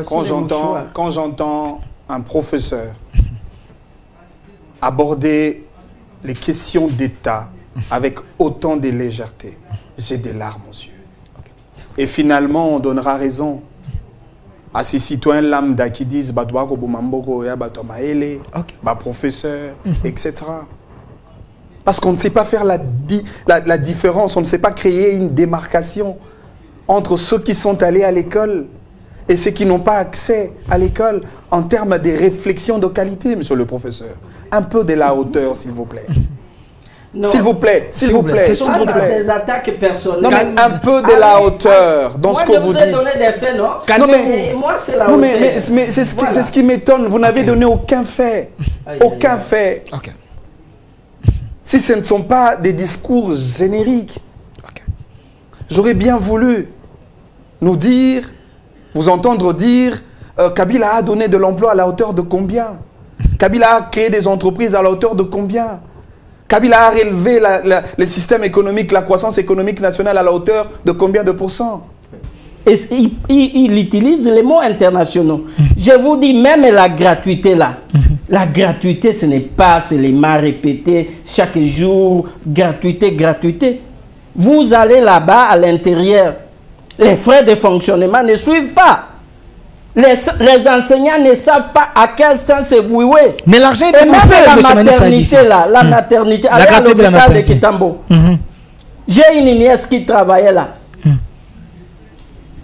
Quand j'entends un professeur aborder les questions d'État avec autant de légèreté, j'ai des larmes aux yeux. Et finalement, on donnera raison à ces citoyens lambda qui disent professeur, etc. Parce qu'on ne sait pas faire la différence, on ne sait pas créer une démarcation entre ceux qui sont allés à l'école et ceux qui n'ont pas accès à l'école en termes de réflexion de qualité, monsieur le professeur. Un peu de la hauteur, s'il vous plaît. S'il vous plaît, s'il vous plaît. Ce sont des attaques personnelles. Non, mais un peu de la hauteur dans ce que vous dites. Moi, je vous ai donné des faits, non? Non, mais moi, c'est la hauteur. Mais c'est ce qui m'étonne. Vous n'avez donné aucun fait. Aucun fait. Si ce ne sont pas des discours génériques, j'aurais bien voulu nous dire, vous entendre dire, Kabila a donné de l'emploi à la hauteur de combien? Kabila a créé des entreprises à la hauteur de combien? Kabila a relevé le système économique, la croissance économique nationale à la hauteur de combien de pourcents? Et il utilise les mots internationaux. Je vous dis, même la gratuité là, la gratuité ce n'est pas seulement répéter chaque jour, gratuité, gratuité. Vous allez là-bas à l'intérieur, les frais de fonctionnement ne suivent pas. Les enseignants ne savent pas à quel sens se vouer. Mais l'argent est dépensé, la maternité là, la maternité, allez à l'hôpital de Kitambo. J'ai une nièce qui travaillait là.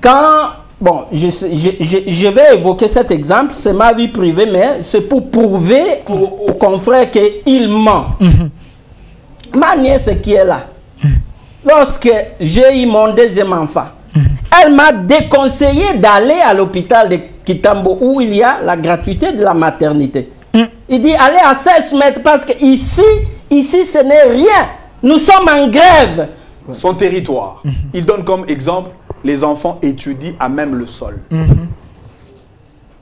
Quand, bon, je vais évoquer cet exemple, c'est ma vie privée, mais c'est pour prouver aux confrères qu'il ment. Ma nièce qui est là, lorsque j'ai eu mon deuxième enfant, elle m'a déconseillé d'aller à l'hôpital de Kitambo où il y a la gratuité de la maternité. Il dit allez à 16 mètres parce que ici ce n'est rien. Nous sommes en grève. Son territoire. Il donne comme exemple les enfants étudient à même le sol.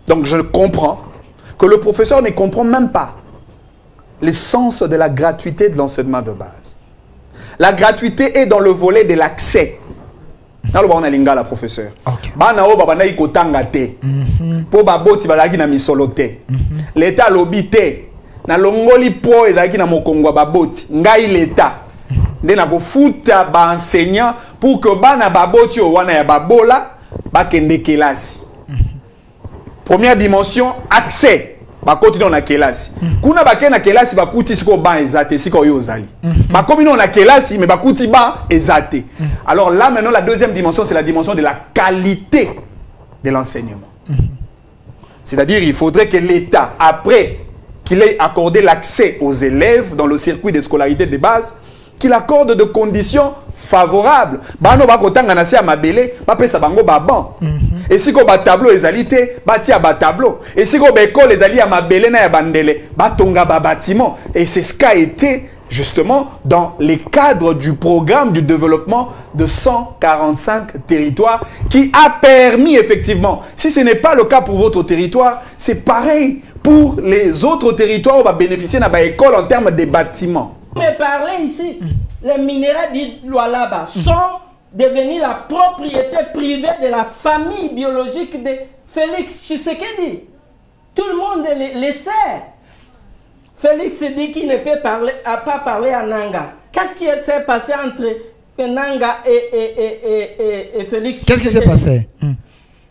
Donc je comprends que le professeur ne comprend même pas l'essence de la gratuité de l'enseignement de base. La gratuité est dans le volet de l'accès. La professeur. L'État lobité. Na longoli po ezaki na mokongwa baboti. Ngai l'État. Nde na kofuta ba enseignant pour que bana baboti o wana ya babola bakende kelasi. Première dimension, accès. Bakoti dans la kelasi. Kuna bakende na kelasi bakuti siko ban ezate siko yo ozali. Bakomi dans la kelasi mais bakuti ban ezate. Alors là maintenant la deuxième dimension c'est la dimension de la qualité de l'enseignement. C'est-à-dire il faudrait que l'État après qu'il ait accordé l'accès aux élèves dans le circuit de scolarité de base, qu'il accorde de conditions favorables. Bano bakotanga na se ya mabele, ba pesa bango ba ban. Et si ko ba tableau ezalité, ba tia ba tableau. Et si ko ba école ezali ya mabele na ya bandele, ba tonga ba bâtiment. Et c'est ce qu'a été justement dans les cadres du programme du développement de 145 territoires qui a permis effectivement, si ce n'est pas le cas pour votre territoire, c'est pareil pour les autres territoires où va bénéficier de l'école en termes de bâtiments. Mais parler ici, les minéraux d'Iloualaba sont devenus la propriété privée de la famille biologique de Félix Tshisekedi. Tout le monde le sait. Félix dit qu'il ne peut pas parler à Nanga. Qu'est-ce qui s'est passé entre Nanga et Félix? Qu'est-ce qui s'est passé?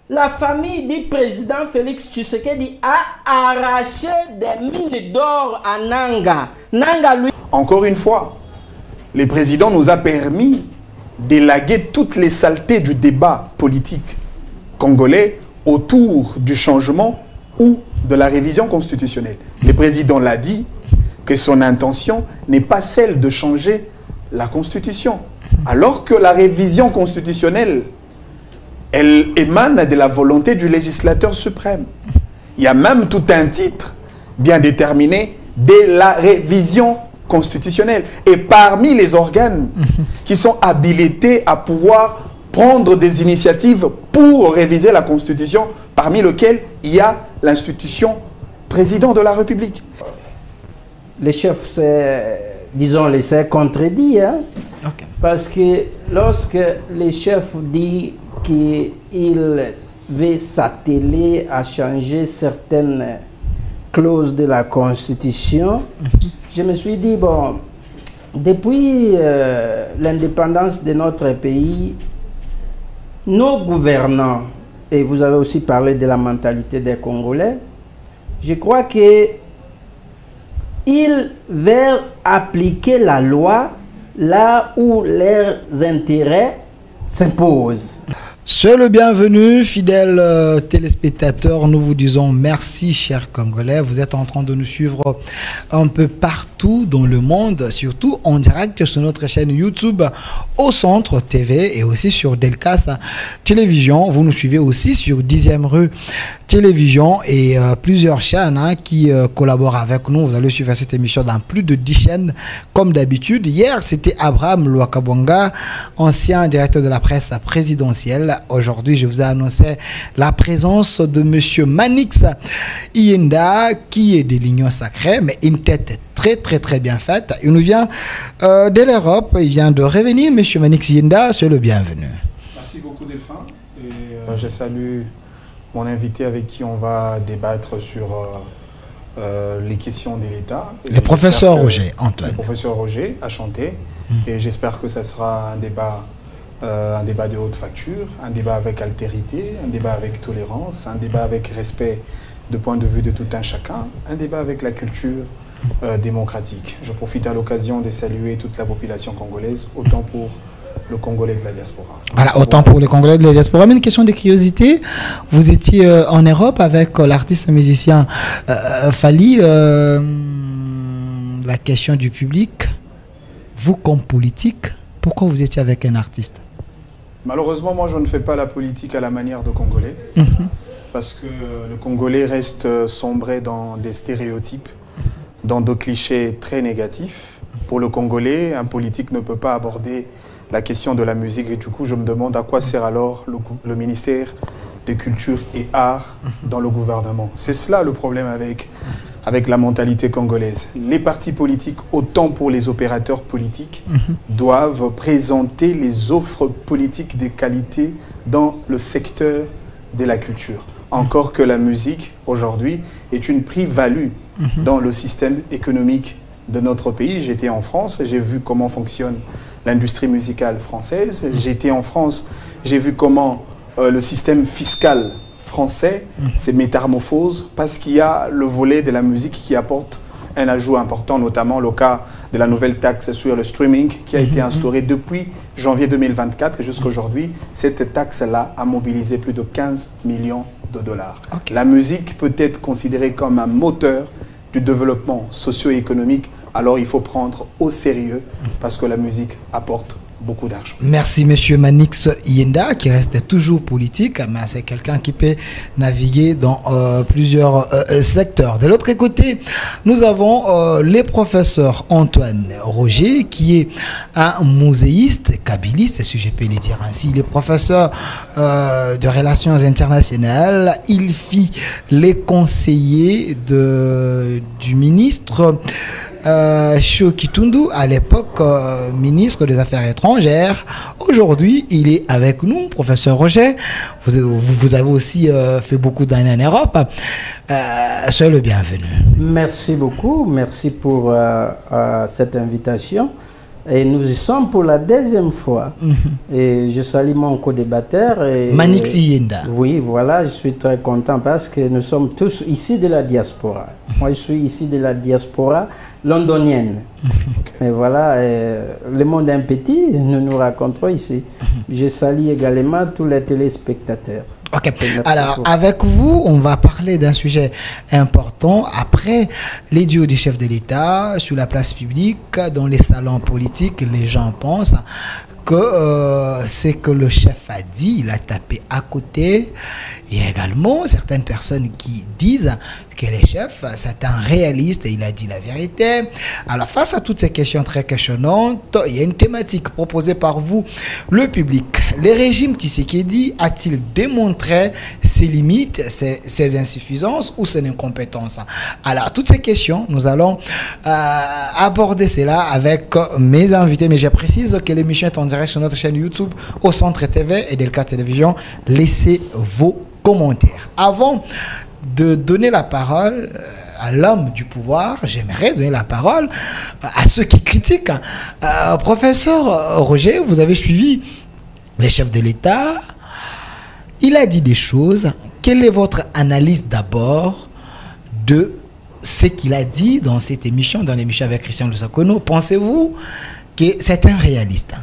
La famille du président Félix Tshisekedi a arraché des mines d'or à Nanga. Nanga, lui... Encore une fois, le président nous a permis d'élaguer toutes les saletés du débat politique congolais autour du changement ou de la révision constitutionnelle. Le président l'a dit que son intention n'est pas celle de changer la constitution. Alors que la révision constitutionnelle, elle émane de la volonté du législateur suprême. Il y a même tout un titre bien déterminé de la révision constitutionnelle. Et parmi les organes qui sont habilités à pouvoir prendre des initiatives pour réviser la Constitution, parmi lesquelles il y a l'institution président de la République. Le chef, disons, s'est contredit. Hein? Parce que lorsque le chef dit qu'il veut s'atteler à changer certaines clauses de la Constitution, je me suis dit, bon, depuis l'indépendance de notre pays, nos gouvernants, et vous avez aussi parlé de la mentalité des Congolais, je crois que ils veulent appliquer la loi là où leurs intérêts s'imposent. Soyez le bienvenu, fidèles téléspectateurs. Nous vous disons merci, chers Congolais. Vous êtes en train de nous suivre un peu partout dans le monde, surtout en direct sur notre chaîne YouTube Au Centre TV et aussi sur Delcas Télévision. Vous nous suivez aussi sur 10e rue Télévision et plusieurs chaînes qui collaborent avec nous. Vous allez suivre cette émission dans plus de 10 chaînes comme d'habitude. Hier, c'était Abraham Louakabonga, ancien directeur de la presse présidentielle. Aujourd'hui, je vous ai annoncé la présence de M. Manix Iyenda, qui est de l'Union sacrée, mais une tête très bien faite. Il nous vient de l'Europe, il vient de revenir. M. Manix Iyenda, soyez le bienvenu. Merci beaucoup, Delphin. Et je salue mon invité avec qui on va débattre sur les questions de l'État. Le professeur Roger Antoine. Le professeur Roger a chanté. Et j'espère que ça sera un débat de haute facture, un débat avec altérité, un débat avec tolérance, un débat avec respect de point de vue de tout un chacun, un débat avec la culture démocratique. Je profite à l'occasion de saluer toute la population congolaise, autant pour le Congolais de la diaspora. Voilà, autant pour les Congolais de la diaspora. Mais une question de curiosité, vous étiez en Europe avec l'artiste musicien Fally, la question du public, vous comme politique, pourquoi vous étiez avec un artiste? Malheureusement, moi, je ne fais pas la politique à la manière de Congolais, parce que le Congolais reste sombré dans des stéréotypes, dans des clichés très négatifs. Pour le Congolais, un politique ne peut pas aborder la question de la musique, et du coup, je me demande à quoi sert alors le ministère de Culture et Arts dans le gouvernement. C'est cela le problème avec la mentalité congolaise. Les partis politiques, autant pour les opérateurs politiques, doivent présenter les offres politiques de qualité dans le secteur de la culture. Encore que la musique, aujourd'hui, est une plus-value dans le système économique de notre pays. J'étais en France, j'ai vu comment fonctionne l'industrie musicale française. J'étais en France, j'ai vu comment le système fiscal français se métamorphose parce qu'il y a le volet de la musique qui apporte un ajout important, notamment le cas de la nouvelle taxe sur le streaming qui a été instaurée depuis janvier 2024 jusqu'à aujourd'hui. Cette taxe-là a mobilisé plus de 15 millions de dollars. La musique peut être considérée comme un moteur du développement socio-économique, alors il faut prendre au sérieux parce que la musique apporte beaucoup d'argent. Merci Monsieur Manix Iyenda qui reste toujours politique, mais c'est quelqu'un qui peut naviguer dans plusieurs secteurs. De l'autre côté, nous avons le professeur Antoine Roger qui est un muséiste, kabyliste, si je peux le dire ainsi. Il est professeur de relations internationales. Il fit les conseillers du ministre Shoki Tundu, à l'époque ministre des Affaires étrangères. Aujourd'hui, il est avec nous, professeur Roger. Vous avez aussi fait beaucoup d'années en Europe. Soyez le bienvenu. Merci beaucoup, merci pour cette invitation. Et nous y sommes pour la deuxième fois. Et je salue mon co-débatteur. Manix Iyenda. Oui, voilà, je suis très content parce que nous sommes tous ici de la diaspora. Moi, je suis ici de la diaspora londonienne. Et voilà, le monde est petit, nous nous rencontrons ici. Je salue également tous les téléspectateurs. Ok, alors avec vous, on va parler d'un sujet important. Après les duos des chefs de l'État, sur la place publique, dans les salons politiques, les gens pensent que c'est que le chef a dit, il a tapé à côté. Il y a également certaines personnes qui disent que le chef, c'est un réaliste et il a dit la vérité. Alors face à toutes ces questions très questionnantes, il y a une thématique proposée par vous, le public. Le régime Tshisekedi a-t-il démontré ses limites, ses insuffisances ou ses incompétences? Alors toutes ces questions, nous allons aborder cela avec mes invités. Mais je précise que l'émission est en direct sur notre chaîne YouTube Au Centre TV et Delcas Télévision. Laissez vos commentaires. Avant de donner la parole à l'homme du pouvoir, j'aimerais donner la parole à ceux qui critiquent. Professeur Roger, vous avez suivi les chefs de l'État. Il a dit des choses. Quelle est votre analyse d'abord de ce qu'il a dit dans cette émission, dans l'émission avec Christian Lusakono? Pensez-vous que c'est un réaliste?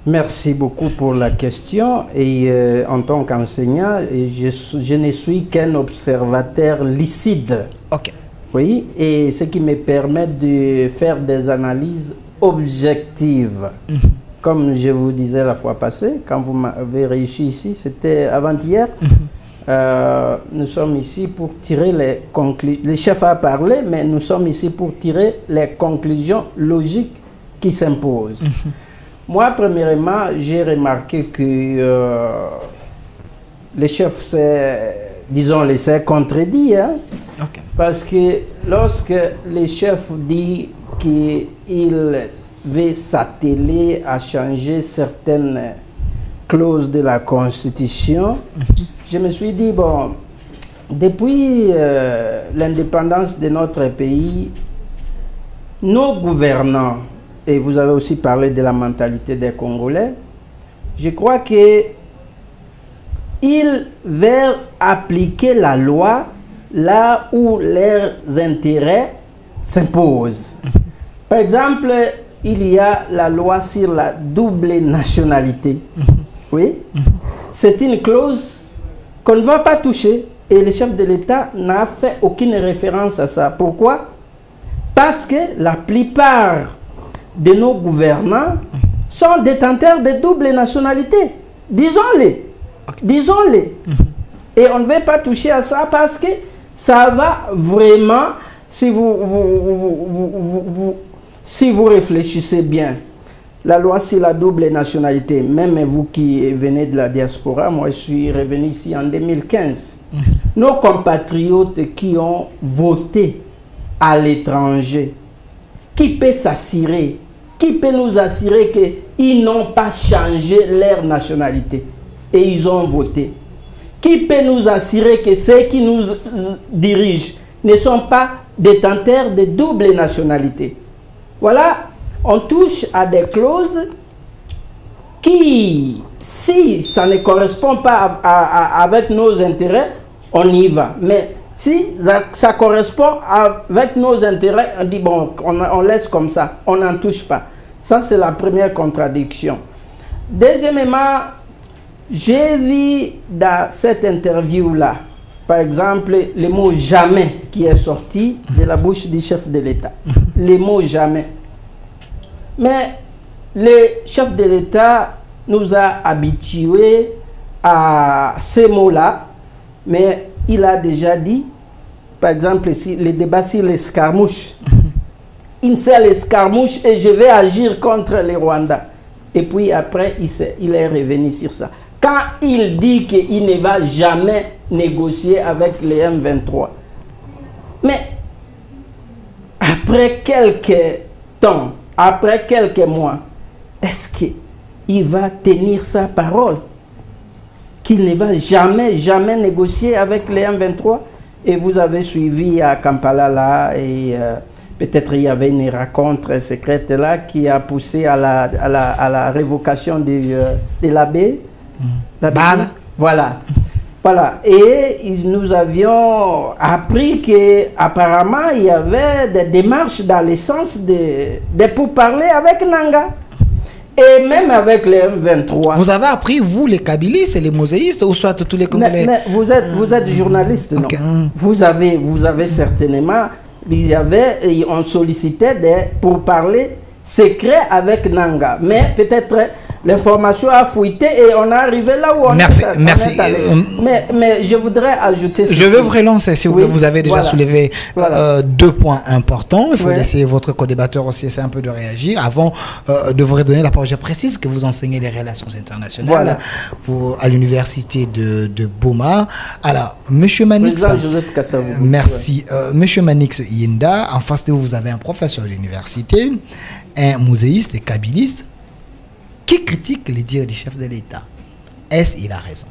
Merci beaucoup pour la question. Et en tant qu'enseignant, je ne suis qu'un observateur lucide. Ok. Oui, et ce qui me permet de faire des analyses objectives. Comme je vous disais la fois passée, quand vous m'avez réussi ici, c'était avant-hier. Nous sommes ici pour tirer les conclusions. Le chef a parlé, mais nous sommes ici pour tirer les conclusions logiques qui s'imposent. Moi, premièrement, j'ai remarqué que le chef s'est, disons, laissé contredit. Hein? Ok. Parce que lorsque le chef dit qu'il veut s'atteler à changer certaines clauses de la Constitution, je me suis dit, bon, depuis l'indépendance de notre pays, nos gouvernants, et vous avez aussi parlé de la mentalité des Congolais, je crois qu'ils veulent appliquer la loi là où leurs intérêts s'imposent. Par exemple, il y a la loi sur la double nationalité. Oui, c'est une clause qu'on ne va pas toucher et le chef de l'État n'a fait aucune référence à ça. Pourquoi? Parce que la plupart de nos gouvernants sont détenteurs de double nationalité. Disons-les. Disons-les. Et on ne veut pas toucher à ça parce que ça va vraiment, si vous réfléchissez bien, la loi sur la double nationalité, même vous qui venez de la diaspora, moi je suis revenu ici en 2015, nos compatriotes qui ont voté à l'étranger, qui peut s'assurer, qui peut nous assurer qu'ils n'ont pas changé leur nationalité et ils ont voté? Qui peut nous assurer que ceux qui nous dirigent ne sont pas détenteurs de double nationalité? Voilà, on touche à des clauses qui, si ça ne correspond pas avec nos intérêts, on y va. Mais si ça correspond avec nos intérêts, on dit bon, on laisse comme ça, on n'en touche pas. Ça, c'est la première contradiction. Deuxièmement, j'ai vu dans cette interview-là, par exemple, le mot « jamais » qui est sorti de la bouche du chef de l'État. Le mot « jamais ». Mais le chef de l'État nous a habitués à ces mots-là, mais il a déjà dit, par exemple, le débat sur l'escarmouche. Une seule escarmouche et je vais agir contre les Rwandais. Et puis après, il est revenu sur ça. Quand il dit qu'il ne va jamais négocier avec les M23, mais après quelques temps, après quelques mois, est-ce qu'il va tenir sa parole? Qu'il ne va jamais négocier avec les M23? Et vous avez suivi à Kampala là, et peut-être il y avait une rencontre secrète là qui a poussé à la révocation de l'abbé. Voilà. Voilà. Et nous avions appris qu'apparemment il y avait des démarches dans le sens de pourparler avec Nanga. Et même avec les M23. Vous avez appris, vous, les kabylistes et les mosaïstes, ou soit tous les Congolais? Mais vous êtes journaliste, non? Okay. Vous avez certainement, on sollicitait pour parler secret avec Nanga. Mais peut-être l'information a fuité et on est arrivé là où on est. Merci. Mais je voudrais ajouter... Je vais vous relancer, si vous voulez. Vous avez déjà soulevé deux points importants. Il faut laisser votre co-débatteur aussi essayer un peu de réagir avant de vous redonner la parole. Je précise que vous enseignez les relations internationales à l'université de Boma. Alors, Monsieur Manix... Joseph Kassavou. Merci. Monsieur Manix Yinda, en face de vous, vous avez un professeur de l'université, un muséiste et kabyliste, qui critique les dires du chef de l'État. Est-ce qu'il a raison?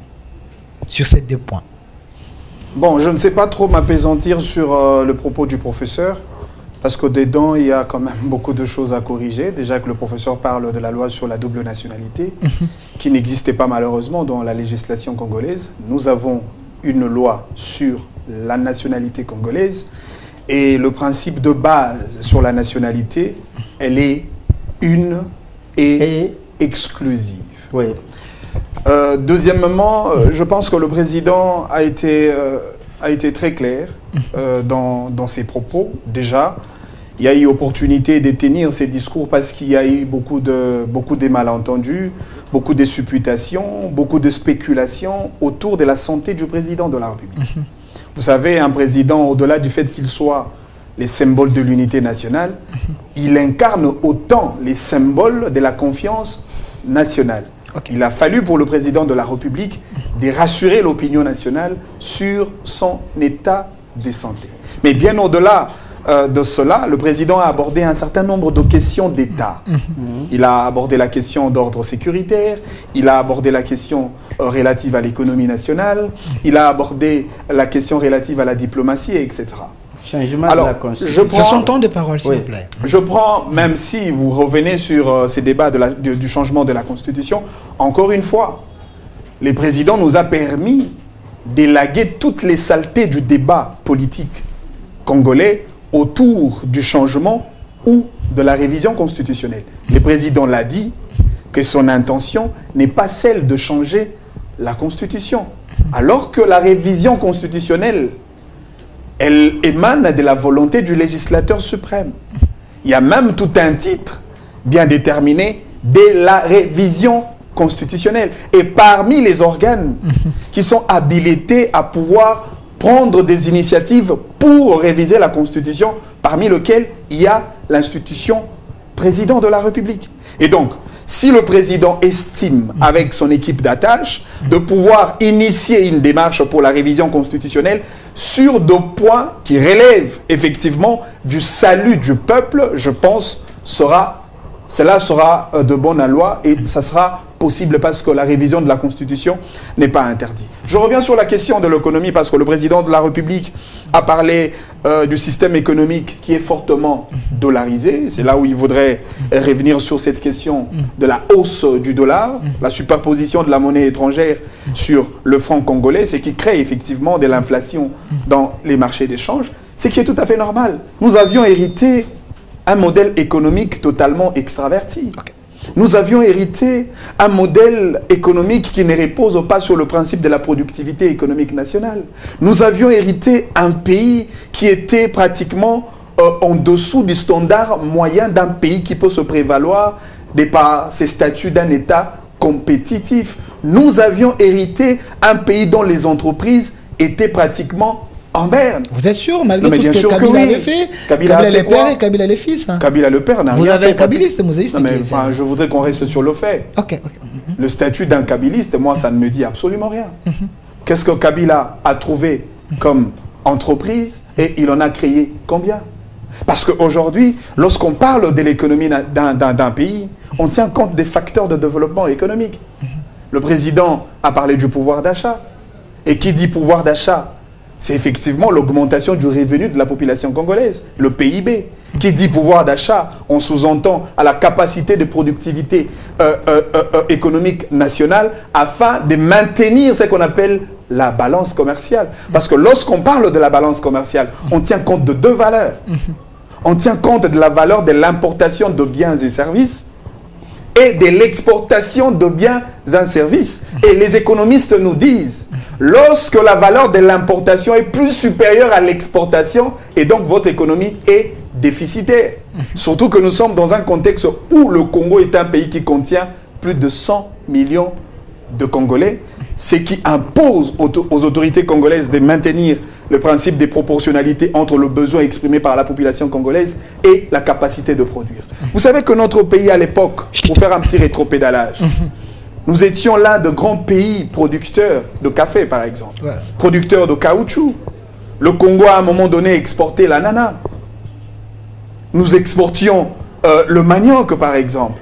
sur ces deux points? Bon, je ne sais pas trop m'apaisantir sur le propos du professeur, parce que dedans, il y a quand même beaucoup de choses à corriger. Déjà que le professeur parle de la loi sur la double nationalité, qui n'existait pas malheureusement dans la législation congolaise. Nous avons une loi sur la nationalité congolaise, et le principe de base sur la nationalité, elle est une et exclusive. Oui. Deuxièmement, je pense que le président a été très clair dans ses propos. Déjà, il y a eu opportunité de tenir ces discours parce qu'il y a eu beaucoup de malentendus, beaucoup de supputations, beaucoup de spéculations autour de la santé du président de la République. Vous savez, un président, au-delà du fait qu'il soit les symboles de l'unité nationale, il incarne autant les symboles de la confiance nationale. Okay. Il a fallu pour le président de la République de rassurer l'opinion nationale sur son état de santé. Mais bien au-delà de cela, le président a abordé un certain nombre de questions d'État. Il a abordé la question d'ordre sécuritaire, il a abordé la question relative à l'économie nationale, il a abordé la question relative à la diplomatie, etc. Changement Alors, de la Constitution. C'est son temps de parole, s'il vous plaît. Je prends, même si vous revenez sur ces débats du changement de la Constitution, encore une fois, le président nous a permis d'élaguer toutes les saletés du débat politique congolais autour du changement ou de la révision constitutionnelle. Le président l'a dit, que son intention n'est pas celle de changer la Constitution. Alors que la révision constitutionnelle, elle émane de la volonté du législateur suprême. Il y a même tout un titre bien déterminé de la révision constitutionnelle. Et parmi les organes qui sont habilités à pouvoir prendre des initiatives pour réviser la Constitution, parmi lesquelles il y a l'institution président de la République. Et donc, si le président estime, avec son équipe d'attache, de pouvoir initier une démarche pour la révision constitutionnelle sur deux points qui relèvent effectivement du salut du peuple, je pense cela sera de bonne loi et ça sera possible parce que la révision de la Constitution n'est pas interdite. Je reviens sur la question de l'économie parce que le président de la République a parlé du système économique qui est fortement dollarisé. C'est là où il voudrait revenir sur cette question de la hausse du dollar, la superposition de la monnaie étrangère sur le franc congolais, ce qui crée effectivement de l'inflation dans les marchés d'échange, ce qui est tout à fait normal. Nous avions hérité un modèle économique totalement extraverti. Okay. Nous avions hérité un modèle économique qui ne repose pas sur le principe de la productivité économique nationale. Nous avions hérité un pays qui était pratiquement en dessous du standard moyen d'un pays qui peut se prévaloir de par ses statuts d'un État compétitif. Nous avions hérité un pays dont les entreprises étaient pratiquement en berne. Vous êtes sûr, malgré tout ce que Kabila avait fait? Kabila le père et Kabila le fils. Hein. Kabila le père n'a rien fait. Vous avez un kabiliste, vous avez dit. Je voudrais qu'on reste sur le fait. Okay. Le statut d'un kabiliste, moi, ça ne me dit absolument rien. Qu'est-ce que Kabila a trouvé comme entreprise et il en a créé combien? Parce qu'aujourd'hui, lorsqu'on parle de l'économie d'un pays, on tient compte des facteurs de développement économique. Le président a parlé du pouvoir d'achat. Et qui dit pouvoir d'achat? C'est effectivement l'augmentation du revenu de la population congolaise, le PIB. Qui dit pouvoir d'achat, on sous-entend à la capacité de productivité économique nationale afin de maintenir ce qu'on appelle la balance commerciale. Parce que lorsqu'on parle de la balance commerciale, on tient compte de deux valeurs. On tient compte de la valeur de l'importation de biens et services et de l'exportation de biens et services. Et les économistes nous disent, lorsque la valeur de l'importation est plus supérieure à l'exportation, et donc votre économie est déficitaire. Surtout que nous sommes dans un contexte où le Congo est un pays qui contient plus de 100 millions de Congolais, ce qui impose aux autorités congolaises de maintenir le principe des proportionnalités entre le besoin exprimé par la population congolaise et la capacité de produire. Vous savez que notre pays à l'époque, pour faire un petit rétropédalage, nous étions l'un de grands pays producteurs de café, par exemple, producteurs de caoutchouc. Le Congo, à un moment donné, exportait l'ananas. Nous exportions le manioc, par exemple.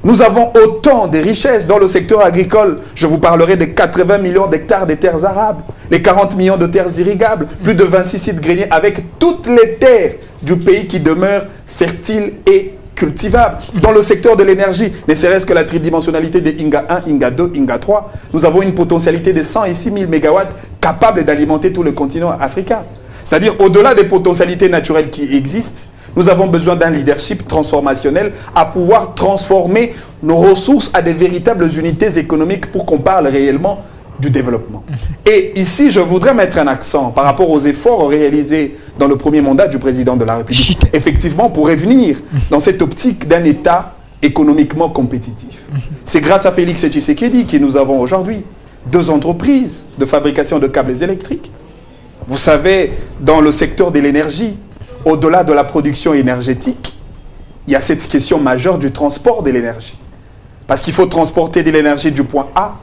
Nous avons autant de richesses dans le secteur agricole. Je vous parlerai des 80 millions d'hectares de terres arables, les 40 millions de terres irrigables, plus de 26 sites greniers avec toutes les terres du pays qui demeurent fertiles et cultivables. Dans le secteur de l'énergie, ne serait-ce que la tridimensionnalité des Inga 1, Inga 2, Inga 3, nous avons une potentialité de 106 000 MW capable d'alimenter tout le continent africain. C'est-à-dire, au-delà des potentialités naturelles qui existent, nous avons besoin d'un leadership transformationnel à pouvoir transformer nos ressources à des véritables unités économiques pour qu'on parle réellement du développement. Et ici, je voudrais mettre un accent par rapport aux efforts réalisés dans le premier mandat du président de la République. Effectivement, pour revenir dans cette optique d'un État économiquement compétitif. C'est grâce à Félix Tshisekedi que nous avons aujourd'hui 2 entreprises de fabrication de câbles électriques. Vous savez, dans le secteur de l'énergie, au-delà de la production énergétique, il y a cette question majeure du transport de l'énergie. Parce qu'il faut transporter de l'énergie du point A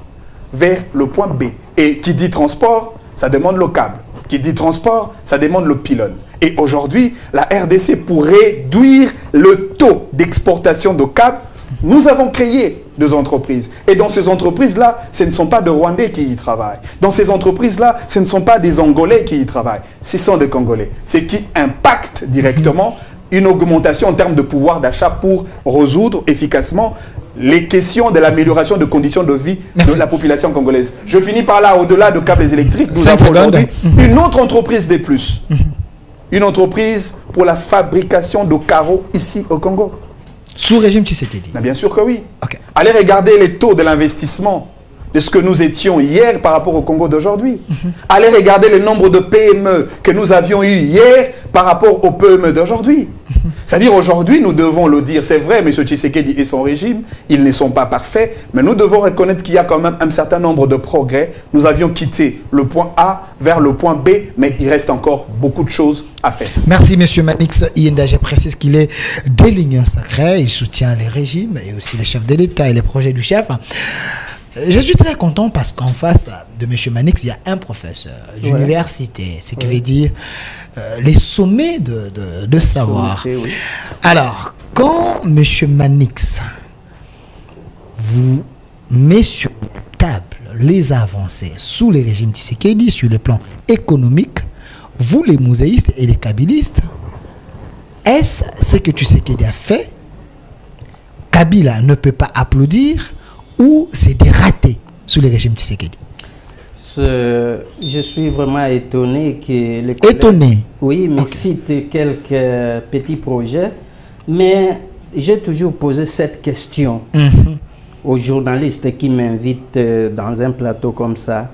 vers le point B. Et qui dit transport, ça demande le câble. Qui dit transport, ça demande le pylône. Et aujourd'hui, la RDC, pour réduire le taux d'exportation de câbles, nous avons créé 2 entreprises. Et dans ces entreprises-là, ce ne sont pas des Rwandais qui y travaillent. Dans ces entreprises-là, ce ne sont pas des Angolais qui y travaillent. Ce sont des Congolais. Ce qui impacte directement une augmentation en termes de pouvoir d'achat pour résoudre efficacement les questions de l'amélioration de conditions de vie de la population congolaise. Je finis par là, au-delà de câbles électriques, nous avons aujourd'hui une autre entreprise de plus. Une entreprise pour la fabrication de carreaux ici au Congo. Sous régime Tshisekedi? Bien sûr que oui. Okay. Allez regarder les taux de l'investissement de ce que nous étions hier par rapport au Congo d'aujourd'hui. Allez regarder le nombre de PME que nous avions eu hier par rapport aux PME d'aujourd'hui. C'est-à-dire aujourd'hui, nous devons le dire, c'est vrai, M. Tshisekedi et son régime, ils ne sont pas parfaits, mais nous devons reconnaître qu'il y a quand même un certain nombre de progrès. Nous avions quitté le point A vers le point B, mais il reste encore beaucoup de choses à faire. Merci M. Manix Iyenda. Je précise qu'il est délignant sacré, il soutient les régimes et aussi les chefs de l'État et les projets du chef. Je suis très content parce qu'en face de M. Manix, il y a un professeur d'université, ce qui veut dire les sommets de savoir. Oui. Alors, quand M. Manix vous met sur la table les avancées sous le régime Tshisekedi sur le plan économique, vous les mosaïstes et les kabylistes, est-ce ce que Tshisekedi a fait? Kabila ne peut pas applaudir ou c'est des ratés sous le régime Tshisekedi? Je suis vraiment étonné que les collègues, étonné. Oui, mais citent quelques petits projets, mais j'ai toujours posé cette question aux journalistes qui m'invitent dans un plateau comme ça.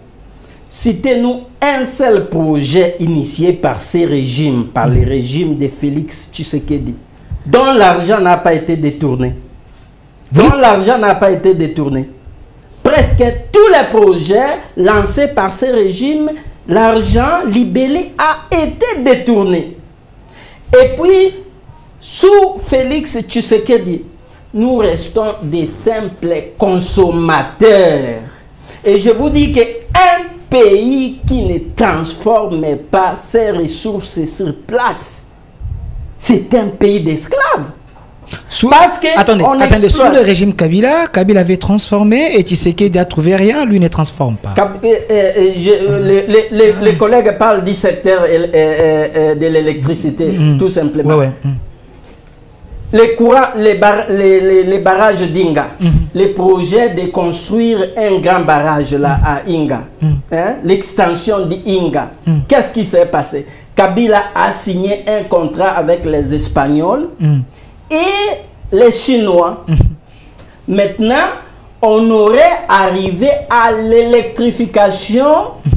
Citez-nous un seul projet initié par ces régimes, par les régimes de Félix Tshisekedi, dont l'argent n'a pas été détourné. Dont l'argent n'a pas été détourné. Presque tous les projets lancés par ces régimes, l'argent libellé a été détourné. Et puis, sous Félix Tshisekedi, nous restons des simples consommateurs. Et je vous dis qu'un pays qui ne transforme pas ses ressources sur place, c'est un pays d'esclaves. Parce que attendez, sous le régime Kabila, Kabila avait transformé et Tshisekedi a trouvé rien, lui ne transforme pas. Les collègues parlent du secteur de l'électricité, tout simplement. Les courants, les barrages d'Inga, les projets de construire un grand barrage là à Inga, l'extension d'Inga. Qu'est-ce qui s'est passé? Kabila a signé un contrat avec les Espagnols et les Chinois. Maintenant, on aurait arrivé à l'électrification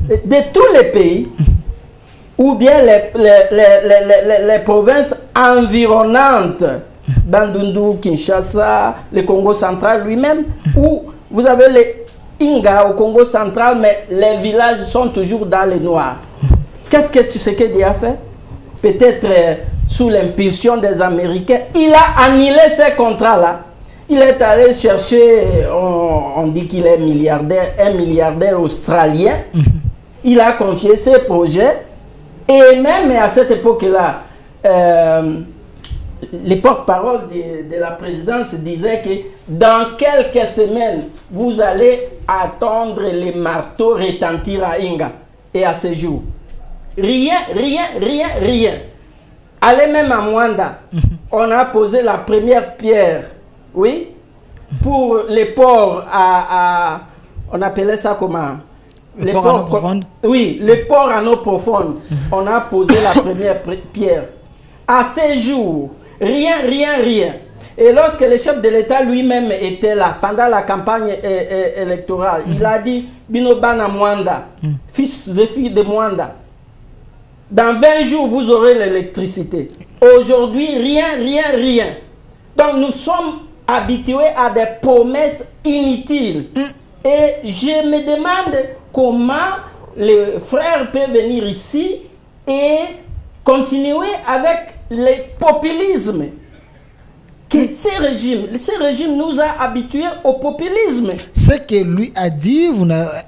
de tous les pays, ou bien les provinces environnantes, Bandundu, Kinshasa, le Congo central lui-même, où vous avez les Inga au Congo central, mais les villages sont toujours dans le noir. Qu'est-ce que Tshisekedi a fait? Peut-être sous l'impulsion des Américains, il a annulé ces contrats-là. Il est allé chercher, on dit qu'il est milliardaire, un milliardaire australien. Il a confié ses projets. Et même à cette époque-là, les porte-parole de la présidence disaient que dans quelques semaines, vous allez attendre les marteaux retentir à Inga et à ce jour. Rien, rien, rien, rien. Allez même à Mwanda, on a posé la première pierre, oui, pour les ports on appelait ça comment? Les ports en eau profonde. Oui, les ports en eau profonde. On a posé la première pierre. À ces jours, rien, rien, rien. Et lorsque le chef de l'État lui-même était là, pendant la campagne électorale, il a dit, Binobana Mwanda, fils et filles de Mwanda, dans 20 jours, vous aurez l'électricité. Aujourd'hui, rien, rien, rien. Donc nous sommes habitués à des promesses inutiles. Et je me demande comment les frères peuvent venir ici et continuer avec le populisme. Que ce régime nous a habitués au populisme. Ce que lui a dit,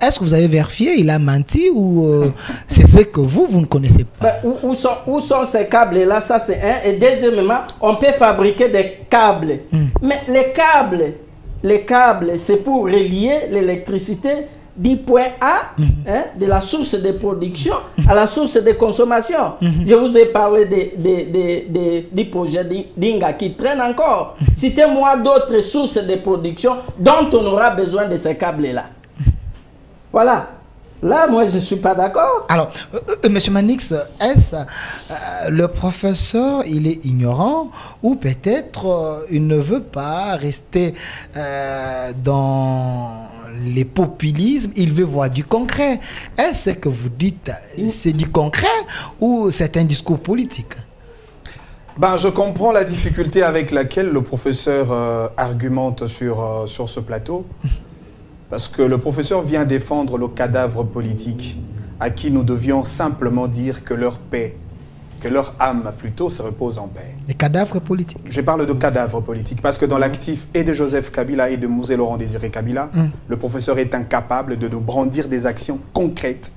est-ce que vous avez vérifié? Il a menti ou c'est ce que vous ne connaissez pas? Où sont ces câbles-là? Ça c'est un. Et deuxièmement, on peut fabriquer des câbles. Mais les câbles, c'est pour relier l'électricité du point A, de la source de production à la source de consommation. Je vous ai parlé des projets d'Inga qui traînent encore. Citez-moi d'autres sources de production dont on aura besoin de ces câbles-là. Voilà. Là, moi, je ne suis pas d'accord. Alors, Monsieur Manix, est-ce le professeur, il est ignorant ou peut-être il ne veut pas rester dans les populismes, il veut voir du concret. Est-ce que vous dites c'est du concret ou c'est un discours politique? Ben, je comprends la difficulté avec laquelle le professeur argumente sur ce plateau. Parce que le professeur vient défendre le cadavre politique à qui nous devions simplement dire que leur paix, que leur âme plutôt se repose en paix. Les cadavres politiques? Je parle de cadavres politiques parce que dans l'actif et de Joseph Kabila et de Mouzé Laurent Désiré Kabila, le professeur est incapable de nous brandir des actions concrètes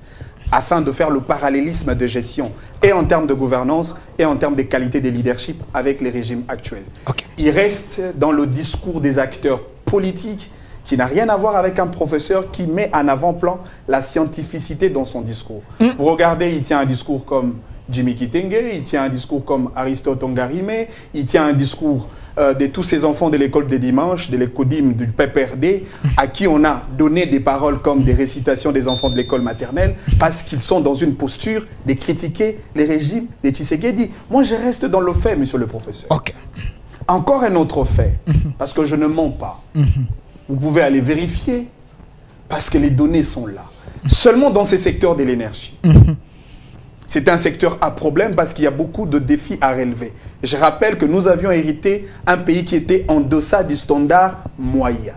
afin de faire le parallélisme de gestion et en termes de gouvernance et en termes de qualité des leadership avec les régimes actuels. Okay. Il reste dans le discours des acteurs politiques qui n'a rien à voir avec un professeur qui met en avant-plan la scientificité dans son discours. Vous regardez, il tient un discours comme Jimmy Kitenge, il tient un discours comme Aristote Ongarime, il tient un discours de tous ces enfants de l'école des dimanches, de l'écodim du PPRD, à qui on a donné des paroles comme des récitations des enfants de l'école maternelle, parce qu'ils sont dans une posture de critiquer les régimes des Tshisekedi. Moi, je reste dans le fait, monsieur le professeur. Okay. Encore un autre fait, parce que je ne mens pas. Vous pouvez aller vérifier, parce que les données sont là. Seulement dans ces secteurs de l'énergie. C'est un secteur à problème parce qu'il y a beaucoup de défis à relever. Je rappelle que nous avions hérité un pays qui était en deçà du standard moyen.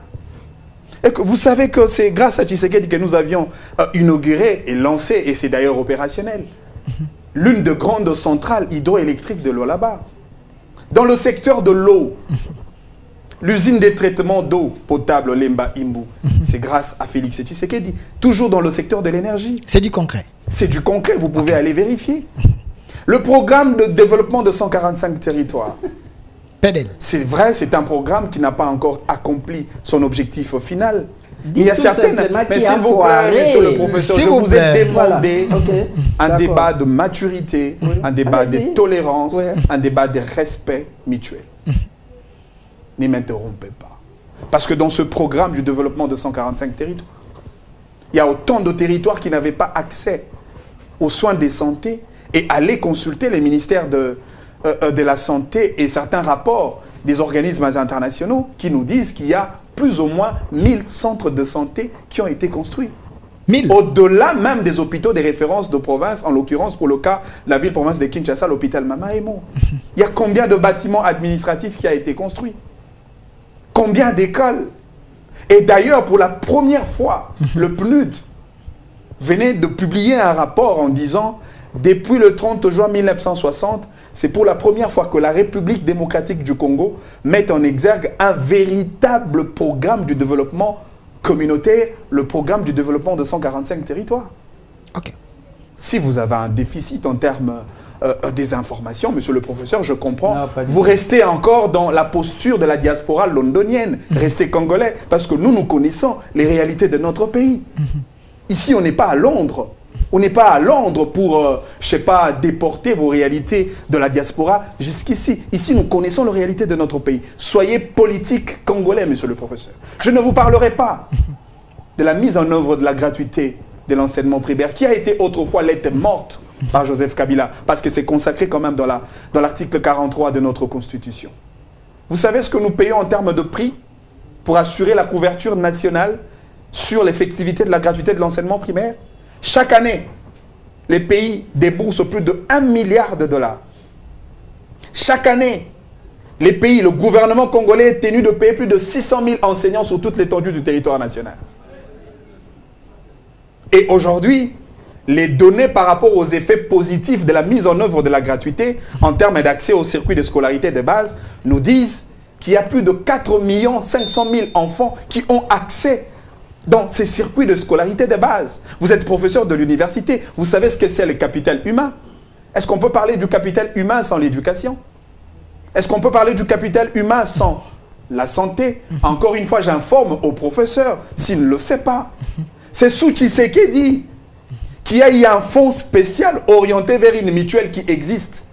Et que vous savez que c'est grâce à Tshisekedi que nous avions inauguré et lancé, et c'est d'ailleurs opérationnel, l'une des grandes centrales hydroélectriques de l'eau là-bas. Dans le secteur de l'eau, l'usine de traitement d'eau potable Lemba Imbu, c'est grâce à Félix Tshisekedi. Toujours dans le secteur de l'énergie. C'est du concret. C'est du concret, vous pouvez aller vérifier. Le programme de développement de 145 territoires. PDL. C'est vrai, c'est un programme qui n'a pas encore accompli son objectif final. Il y a certaines... Mais s'il vous plaît, monsieur le professeur, je vous ai demandé un débat de maturité, un débat de tolérance, un débat de respect mutuel. Ne m'interrompez pas. Parce que dans ce programme du développement de 145 territoires, il y a autant de territoires qui n'avaient pas accès aux soins de santé et aller consulter les ministères de la Santé et certains rapports des organismes internationaux qui nous disent qu'il y a plus ou moins 1000 centres de santé qui ont été construits. 1000. Au-delà même des hôpitaux des références de province, en l'occurrence pour le cas de la ville-province de Kinshasa, l'hôpital Mama Emo. Il y a combien de bâtiments administratifs qui ont été construits? Combien d'écoles? Et d'ailleurs, pour la première fois, le PNUD venait de publier un rapport en disant, depuis le 30 juin 1960, c'est pour la première fois que la République démocratique du Congo met en exergue un véritable programme du développement communautaire, le programme du développement de 145 territoires. Ok. si vous avez un déficit en termes des informations, monsieur le professeur, je comprends. Non, vous restez encore dans la posture de la diaspora londonienne. Restez congolais, parce que nous connaissons les réalités de notre pays. Ici, on n'est pas à Londres. On n'est pas à Londres pour, je sais pas, déporter vos réalités de la diaspora jusqu'ici. Ici, nous connaissons les réalités de notre pays. Soyez politique congolais, monsieur le professeur. Je ne vous parlerai pas de la mise en œuvre de la gratuité de l'enseignement primaire, qui a été autrefois lettre morte par Joseph Kabila, parce que c'est consacré quand même dans l'article 43 de notre Constitution. Vous savez ce que nous payons en termes de prix pour assurer la couverture nationale sur l'effectivité de la gratuité de l'enseignement primaire? Chaque année, les pays déboursent plus de 1 milliard de dollars. Chaque année, les pays, le gouvernement congolais est tenu de payer plus de 600 000 enseignants sur toute l'étendue du territoire national. Et aujourd'hui, les données par rapport aux effets positifs de la mise en œuvre de la gratuité en termes d'accès au circuit de scolarité de base nous disent qu'il y a plus de 4 500 000 enfants qui ont accès dans ces circuits de scolarité de base. Vous êtes professeur de l'université, vous savez ce que c'est le capital humain. Est-ce qu'on peut parler du capital humain sans l'éducation? Est-ce qu'on peut parler du capital humain sans la santé? Encore une fois, j'informe aux professeurs s'ils ne le savent pas. C'est sous Tshisekedi qu'il y a eu un fonds spécial orienté vers une mutuelle qui existe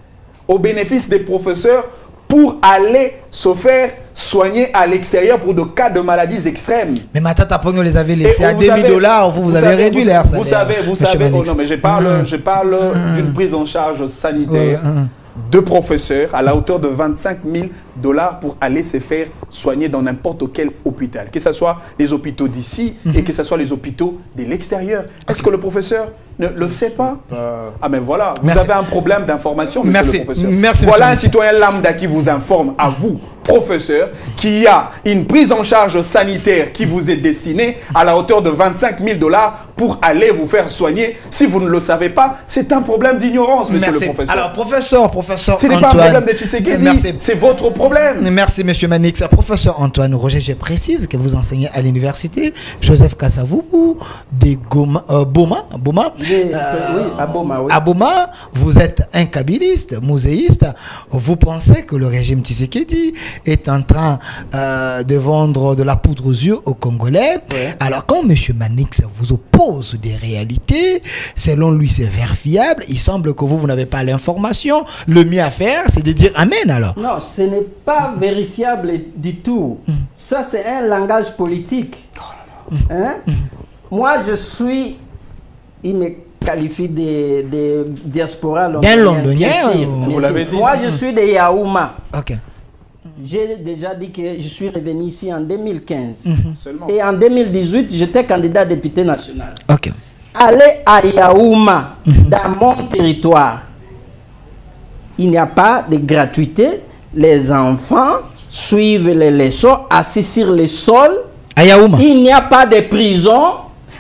au bénéfice des professeurs pour aller se faire soigner à l'extérieur pour des cas de maladies extrêmes. Mais Matata Pogno les avait laissés à 2000 $, vous avez réduit leur salaire. Vous savez, oh non, mais je parle d'une prise en charge sanitaire de professeurs à la hauteur de 25 000 $ pour aller se faire soigner dans n'importe quel hôpital, que ce soit les hôpitaux d'ici et que ce soit les hôpitaux de l'extérieur. Est-ce que le professeur ne le sait pas? Ah mais voilà, vous avez un problème d'information, monsieur le professeur. Voilà un citoyen lambda qui vous informe, à vous, professeur, qu'il y a une prise en charge sanitaire qui vous est destinée à la hauteur de 25 000 $ pour aller vous faire soigner. Si vous ne le savez pas, c'est un problème d'ignorance, monsieur le professeur. Alors, professeur ce n'est pas un problème de Tshisekedi, c'est votre problème. Merci, monsieur Manix. Professeur Antoine Roger, je précise que vous enseignez à l'université Joseph Kasavubu de Boma. Oui, à Boma, oui. À Boma, vous êtes un kabiliste, muséiste. Vous pensez que le régime Tshisekedi est en train de vendre de la poudre aux yeux aux Congolais. Oui. Alors, quand monsieur Manix vous oppose des réalités, selon lui, c'est vérifiable. Il semble que vous n'avez pas l'information. Le mieux à faire, c'est de dire amen alors. Non, ce n'est pas vérifiable du tout. Ça, c'est un langage politique. Hein? Moi, je suis... Il me qualifie de diaspora londonien. Vous l'avez dit. Moi, je suis de Yaouma. Ok. J'ai déjà dit que je suis revenu ici en 2015. Et en 2018, j'étais candidat député national. Ok. Aller à Yaouma, dans mon territoire, il n'y a pas de gratuité. Les enfants suivent les leçons assis sur le sol. À Yaouma. Il n'y a pas de prison.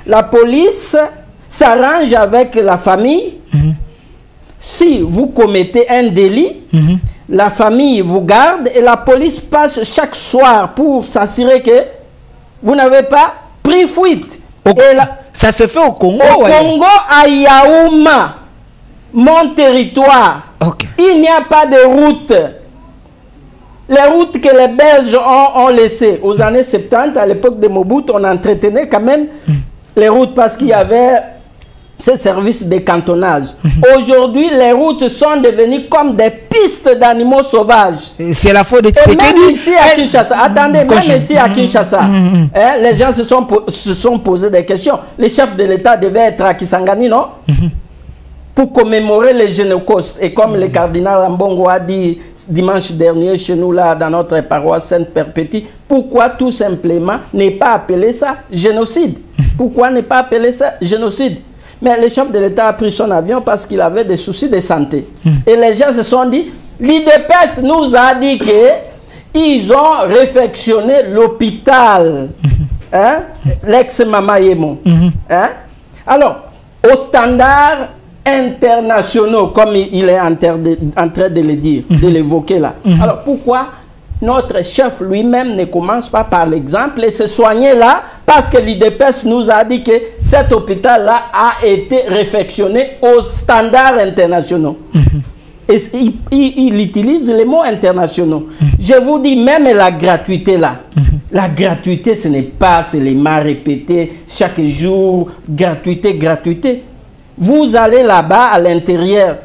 La police s'arrange avec la famille. Si vous commettez un délit, la famille vous garde et la police passe chaque soir pour s'assurer que vous n'avez pas pris fuite. Ça se fait au Congo? Au Congo, à Yaouma, mon territoire. Okay. Il n'y a pas de route. Les routes que les Belges ont laissées aux années 70, à l'époque de Mobutu, on entretenait quand même les routes parce qu'il y avait ce service de cantonnage. Aujourd'hui, les routes sont devenues comme des pistes d'animaux sauvages. C'est la faute de Tshisekedi. Même ici à Kinshasa, attendez, même ici à Kinshasa, les gens se sont posé des questions. Le chef de l'État devait être à Kisangani, non? Pour commémorer les Génocaustes. Et comme le cardinal Ambongo a dit dimanche dernier chez nous, là, dans notre paroisse Sainte-Perpétue, pourquoi tout simplement ne pas appeler ça génocide? Pourquoi ne pas appeler ça génocide? Mais le chef de l'État a pris son avion parce qu'il avait des soucis de santé. Et les gens se sont dit, l'IDPS nous a dit qu'ils ont réfectionné l'hôpital. Hein? L'ex-Mama Yemo. Hein? Alors, aux standards internationaux, comme il est en train de le dire, de l'évoquer là. Alors, pourquoi notre chef lui-même ne commence pas par l'exemple et se soigner là Parce que l'IDPS nous a dit que cet hôpital-là a été réfectionné aux standards internationaux. Et il utilise les mots internationaux. Je vous dis, même la gratuité là, la gratuité, ce n'est pas seulement répéter chaque jour, gratuité, gratuité. Vous allez là-bas à l'intérieur,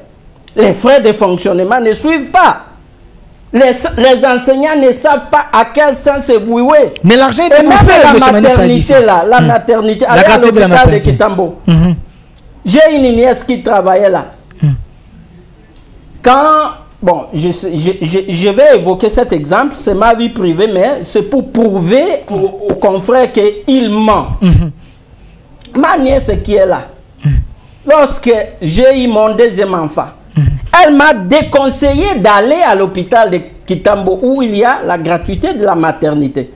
les frais de fonctionnement ne suivent pas. Les enseignants ne savent pas à quel sens se vouer. Mais l'argent est et même dépensé, la maternité là, la maternité, allez à l'hôpital de Kitambo. J'ai une nièce qui travaillait là. Quand, bon, je vais évoquer cet exemple, c'est ma vie privée, mais c'est pour prouver aux confrères qu'il ment. Ma nièce qui est là, lorsque j'ai eu mon deuxième enfant, elle m'a déconseillé d'aller à l'hôpital de Kitambo où il y a la gratuité de la maternité.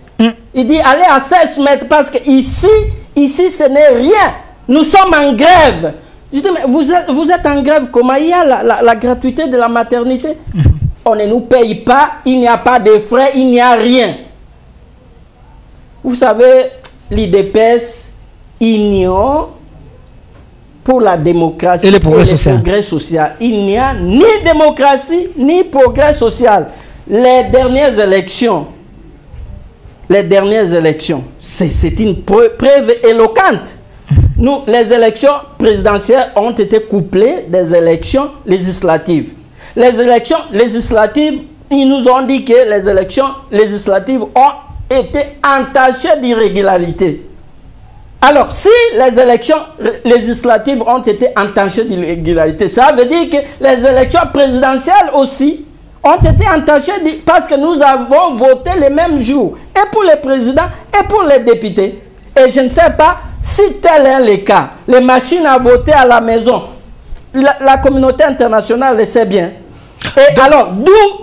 Il dit allez à 16 mètres parce que ici ce n'est rien. Nous sommes en grève. Je dis mais vous êtes en grève, comment il y a la gratuité de la maternité? On ne nous paye pas, il n'y a pas de frais, il n'y a rien. Vous savez, l'IDPS ignore pour la démocratie et le progrès social. Il n'y a ni démocratie ni progrès social. Les dernières élections, c'est une preuve éloquente. Nous, les élections présidentielles ont été couplées des élections législatives. Les élections législatives, ils nous ont dit que les élections législatives ont été entachées d'irrégularité. Alors, si les élections législatives ont été entachées d'irrégularité, ça veut dire que les élections présidentielles aussi ont été entachées parce que nous avons voté les mêmes jours, et pour les présidents et pour les députés. Et je ne sais pas si tel est le cas. Les machines à voter à la maison, la communauté internationale le sait bien. Et donc, alors,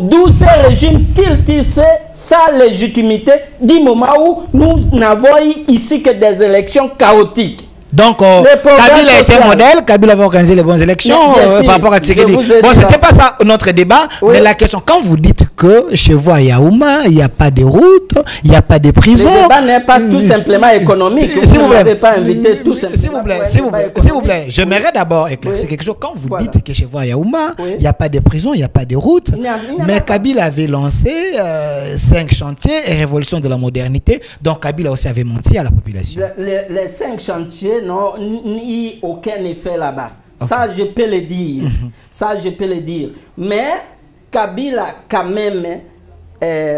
d'où ce régime tire sa légitimité du moment où nous n'avons ici que des élections chaotiques? Donc, Kabila a été modèle, Kabila va organiser les bonnes élections par rapport à Tshisekedi. Bon, c'était pas ça notre débat, mais la question, quand vous dites que chez vous à Yaouma, il n'y a pas de route, il n'y a pas de prison. Le débat n'est pas tout simplement économique. Vous ne m'avez pas invité tout simplement. S'il vous plaît, j'aimerais d'abord éclaircir quelque chose. Quand vous dites que chez vous à Yaouma, il n'y a pas de prison, il n'y a pas de route, mais Kabila avait lancé 5 chantiers et révolution de la modernité, donc Kabila aussi avait menti à la population. Les 5 chantiers n'ont ni aucun effet là-bas. Okay. Ça, je peux le dire. Ça, je peux le dire. Mais Kabila, quand même,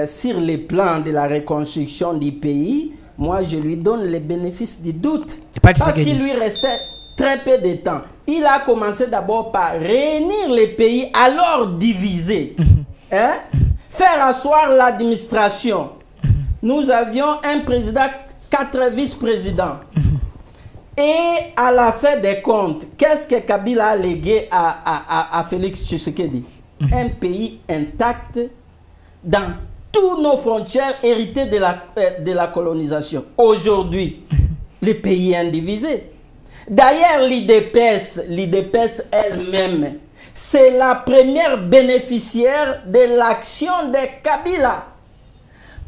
sur le plan de la reconstruction du pays, moi, je lui donne le bénéfice du doute. Parce qu'il lui restait très peu de temps. Il a commencé d'abord par réunir les pays alors divisés. Faire asseoir l'administration. Nous avions un président, 4 vice-présidents. Et à la fin des comptes, qu'est-ce que Kabila a légué à Félix Tshisekedi? Un pays intact dans toutes nos frontières héritées de la colonisation. Aujourd'hui, le pays est indivisé. D'ailleurs, l'IDPS elle-même, c'est la première bénéficiaire de l'action de Kabila.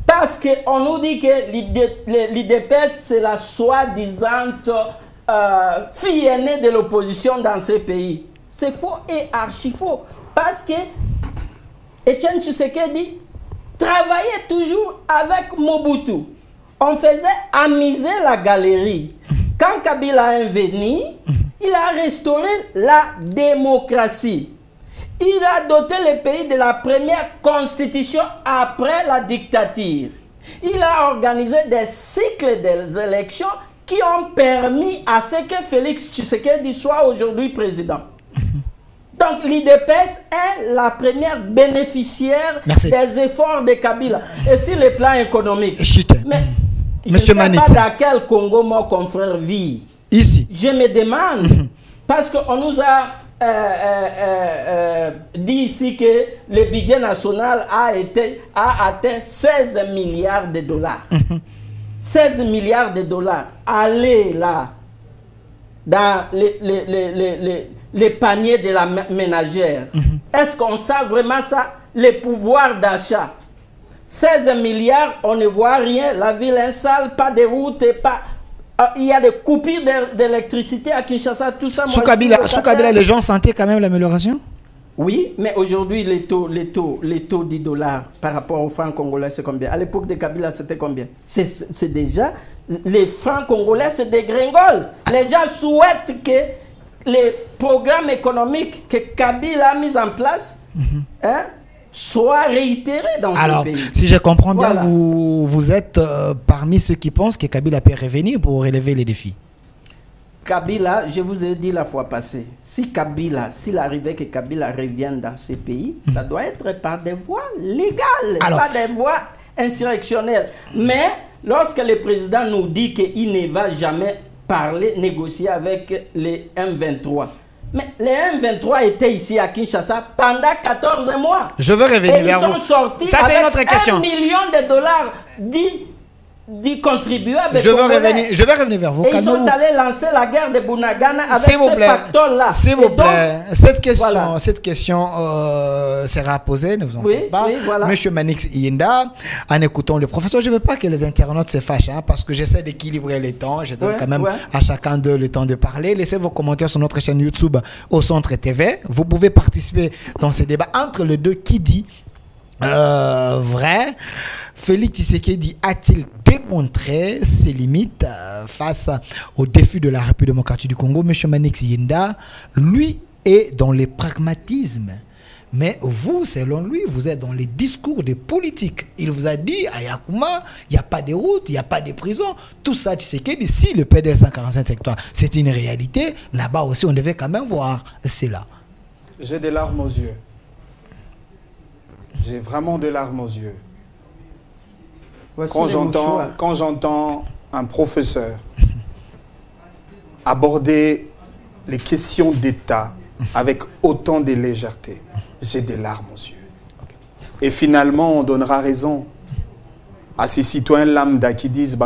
Parce qu'on nous dit que l'IDPS, c'est la soi-disant fille aînée de l'opposition dans ce pays. C'est faux et archi faux. Parce que Etienne Tshisekedi travaillait toujours avec Mobutu. On faisait amuser la galerie. Quand Kabila est venu, il a restauré la démocratie. Il a doté le pays de la première constitution après la dictature. Il a organisé des cycles d'élections qui ont permis à ce que Félix Tshisekedi soit aujourd'hui président. Donc l'IDPS est la première bénéficiaire des efforts de Kabila. Et sur le plan économique, mais je ne sais pas dans quel Congo mon confrère vit. Ici. Je me demande, parce qu'on nous a dit ici que le budget national a atteint 16 milliards de dollars. 16 milliards de dollars. Allez là, dans les paniers de la ménagère. Est-ce qu'on sait vraiment ça? Le pouvoir d'achat. 16 milliards, on ne voit rien. La ville est sale, pas de routes, pas... il y a des coupures d'électricité à Kinshasa, tout ça. Sous Kabila, les gens sentaient quand même l'amélioration? Oui, mais aujourd'hui, les taux du dollar par rapport aux francs congolais, c'est combien? À l'époque de Kabila, c'était combien? C'est déjà... Les francs congolais se dégringolent. Les gens souhaitent que les programmes économiques que Kabila a mis en place soient réitérés dans ce pays. Si je comprends bien, vous êtes parmi ceux qui pensent que Kabila peut revenir pour relever les défis. Kabila, je vous ai dit la fois passée, s'il arrivait que Kabila revienne dans ces pays, ça doit être par des voies légales, pas des voies insurrectionnelles. Mais lorsque le président nous dit qu'il ne va jamais parler, négocier avec les M23, mais les M23 étaient ici à Kinshasa pendant 14 mois. Je veux revenir vers vous. Ils sont sortis avec $1 million du contribuable. Je vais revenir vers vous. Et ils sont allés lancer la guerre de Bunagana avec ce pactole-là. S'il vous plaît, cette question sera posée, ne vous en faites pas. Monsieur Manix Yinda, en écoutant le professeur, je ne veux pas que les internautes se fâchent, parce que j'essaie d'équilibrer les temps. Je donne quand même à chacun d'eux le temps de parler. Laissez vos commentaires sur notre chaîne YouTube au Centre TV. Vous pouvez participer dans ces débats entre les deux. Qui dit vrai? Félix Tshisekedi a-t-il démontré ses limites face aux défis de la République démocratique du Congo? Monsieur Manix Yinda, lui, est dans le pragmatisme. Mais vous, selon lui, vous êtes dans les discours de politique. Il vous a dit, à Yakuma, il n'y a pas de route, il n'y a pas de prison. Tout ça, Tshisekedi, si le PDL 145 hectares, c'est une réalité, là-bas aussi, on devait quand même voir cela. J'ai des larmes aux yeux. J'ai vraiment des larmes aux yeux. Quand j'entends un professeur aborder les questions d'État avec autant de légèreté, j'ai des larmes aux yeux. Et finalement, on donnera raison à ces citoyens lambda qui disent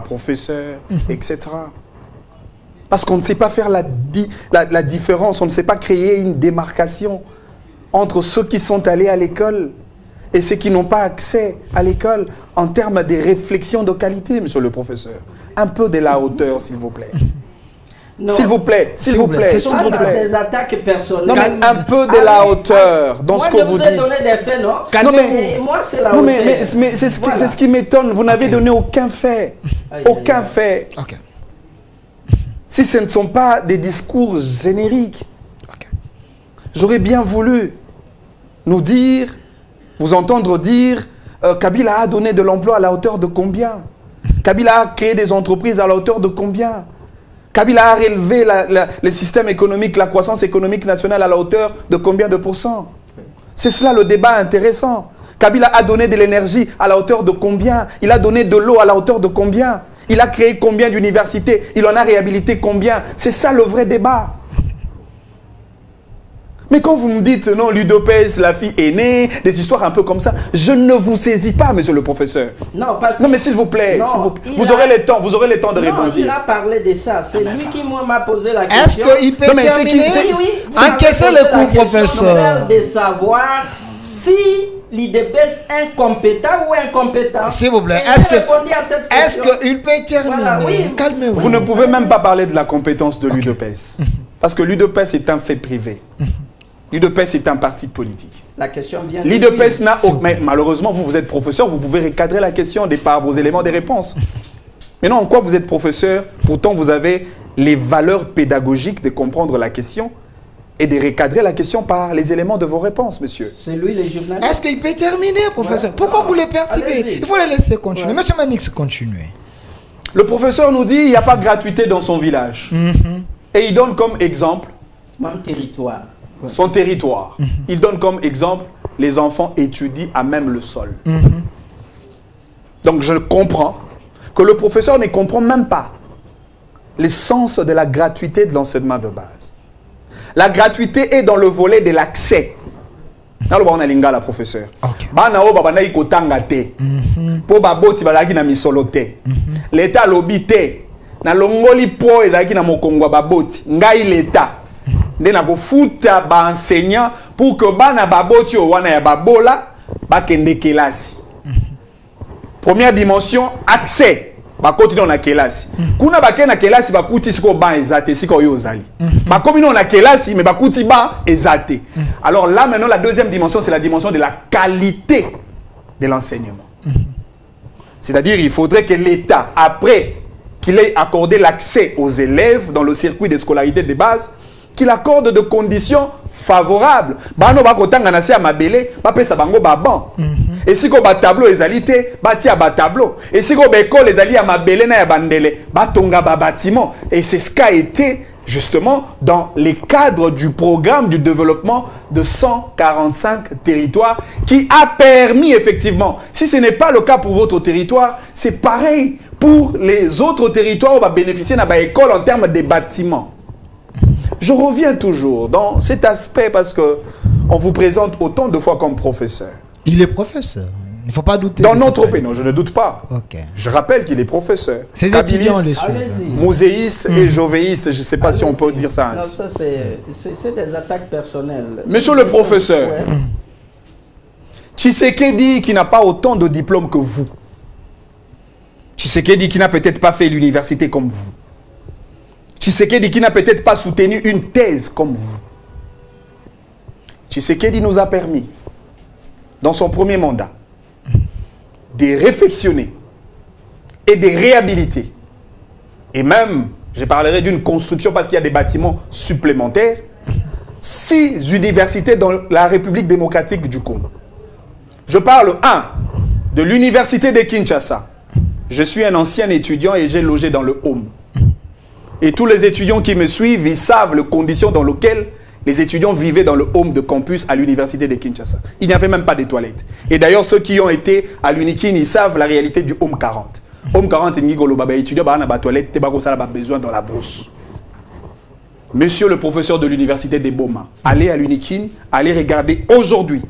professeur, etc. Parce qu'on ne sait pas faire la différence, on ne sait pas créer une démarcation entre ceux qui sont allés à l'école et ceux qui n'ont pas accès à l'école en termes de réflexion de qualité, monsieur le professeur. Un peu de la hauteur, s'il vous plaît. S'il vous plaît, s'il vous plaît. Ce sont des attaques personnelles. Non, mais un peu de la hauteur dans ce que vous dites. Moi, je vous ai donné des faits, non? Non, mais moi, c'est la hauteur. Mais c'est ce qui m'étonne. Vous n'avez donné aucun fait. Aucun fait. Si ce ne sont pas des discours génériques, j'aurais bien voulu nous dire, vous entendre dire, Kabila a donné de l'emploi à la hauteur de combien? Kabila a créé des entreprises à la hauteur de combien? Kabila a relevé le système économique, la croissance économique nationale à la hauteur de combien de pourcents? C'est cela le débat intéressant. Kabila a donné de l'énergie à la hauteur de combien? Il a donné de l'eau à la hauteur de combien? Il a créé combien d'universités? Il en a réhabilité combien? C'est ça le vrai débat. Mais quand vous me dites, non, l'UDPS, la fille est née, des histoires un peu comme ça, je ne vous saisis pas, monsieur le professeur. Non, parce que... non mais s'il vous plaît, vous aurez le temps de répondre. Il a parlé de ça. C'est lui qui m'a posé la question. Est-ce qu'il peut terminer? Encaisser le coup, professeur. De savoir si l'IDPS est incompétent ou incompétent. S'il vous plaît, est-ce qu'il peut terminer? Calmez-vous. Vous ne pouvez même pas parler de la compétence de l'UDPS. Parce que l'UDPS est un fait privé. L'UDPS est un parti politique. La question vient. L'UDPS n'a aucun... Mais malheureusement, vous êtes professeur, vous pouvez recadrer la question par vos éléments de réponse. Mais non, en quoi vous êtes professeur? Pourtant, vous avez les valeurs pédagogiques de comprendre la question et de recadrer la question par les éléments de vos réponses, monsieur. C'est lui, les journalistes. Est-ce qu'il peut terminer, professeur? Pourquoi vous le perturbez? Il faut le laisser continuer. Monsieur Manix, continuez. Le professeur nous dit qu'il n'y a pas de gratuité dans son village. Et il donne comme exemple... Mon territoire. Son territoire. Il donne comme exemple, les enfants étudient à même le sol. Donc je comprends que le professeur ne comprend même pas l'essence de la gratuité de l'enseignement de base. La gratuité est dans le volet de l'accès. On a linga la professeur. L'État lobby te. Na longoli po ezaki na mokongwa baboti. Ngai l'État. nde na kofuta ba enseignant pour que bana baboti o wana ya babola bakende kelasi. Première dimension, accès. Bakoti dans la kelasi. Kuna bakene na kelasi bakuti siko ban ezate siko yo ozali. Bakomi non na kelasi mais bakuti ban ezate. Alors là maintenant la deuxième dimension c'est la dimension de la qualité de l'enseignement. C'est-à-dire il faudrait que l'État après qu'il ait accordé l'accès aux élèves dans le circuit de scolarité de base, qu'il accorde de conditions favorables. Bano bakotanga na se mabele, ba pesa bango baban. Et si ko ba tableau ezalité, ba tia ba tableau. Et si ko ba école ezali ya mabele na ya bandele, ba tonga ba bâtiment. Et c'est ce qu'a été justement dans les cadres du programme du développement de 145 territoires qui a permis effectivement, si ce n'est pas le cas pour votre territoire, c'est pareil pour les autres territoires où on va bénéficier de l'école en termes de bâtiments. Je reviens toujours dans cet aspect parce que on vous présente autant de fois comme professeur. Il est professeur. Il ne faut pas douter. Dans notre pays, non, je ne doute pas. Okay. Je rappelle qu'il est professeur. Ses étudiants les suivent. Muséiste et jovéiste, je ne sais pas si on peut dire ça ainsi. Non, ça c'est des attaques personnelles. Monsieur le professeur, Tshisekedi qui n'a pas autant de diplômes que vous. Tshisekedi qui n'a peut-être pas fait l'université comme vous. Tshisekedi qui n'a peut-être pas soutenu une thèse comme vous. Tshisekedi nous a permis, dans son premier mandat, de réflexionner et de réhabiliter. Et même, je parlerai d'une construction parce qu'il y a des bâtiments supplémentaires. 6 universités dans la République démocratique du Congo. Je parle, 1, de l'université de Kinshasa. Je suis un ancien étudiant et j'ai logé dans le home. Et tous les étudiants qui me suivent, ils savent les conditions dans lesquelles les étudiants vivaient dans le home de campus à l'université de Kinshasa. Il n'y avait même pas de toilettes. Et d'ailleurs, ceux qui ont été à l'Unikin, ils savent la réalité du home 40. Home 40, il y a des étudiants qui ont des toilettes, ils ont besoin dans la brousse. Monsieur le professeur de l'université de Boma, allez à l'Unikin, allez regarder aujourd'hui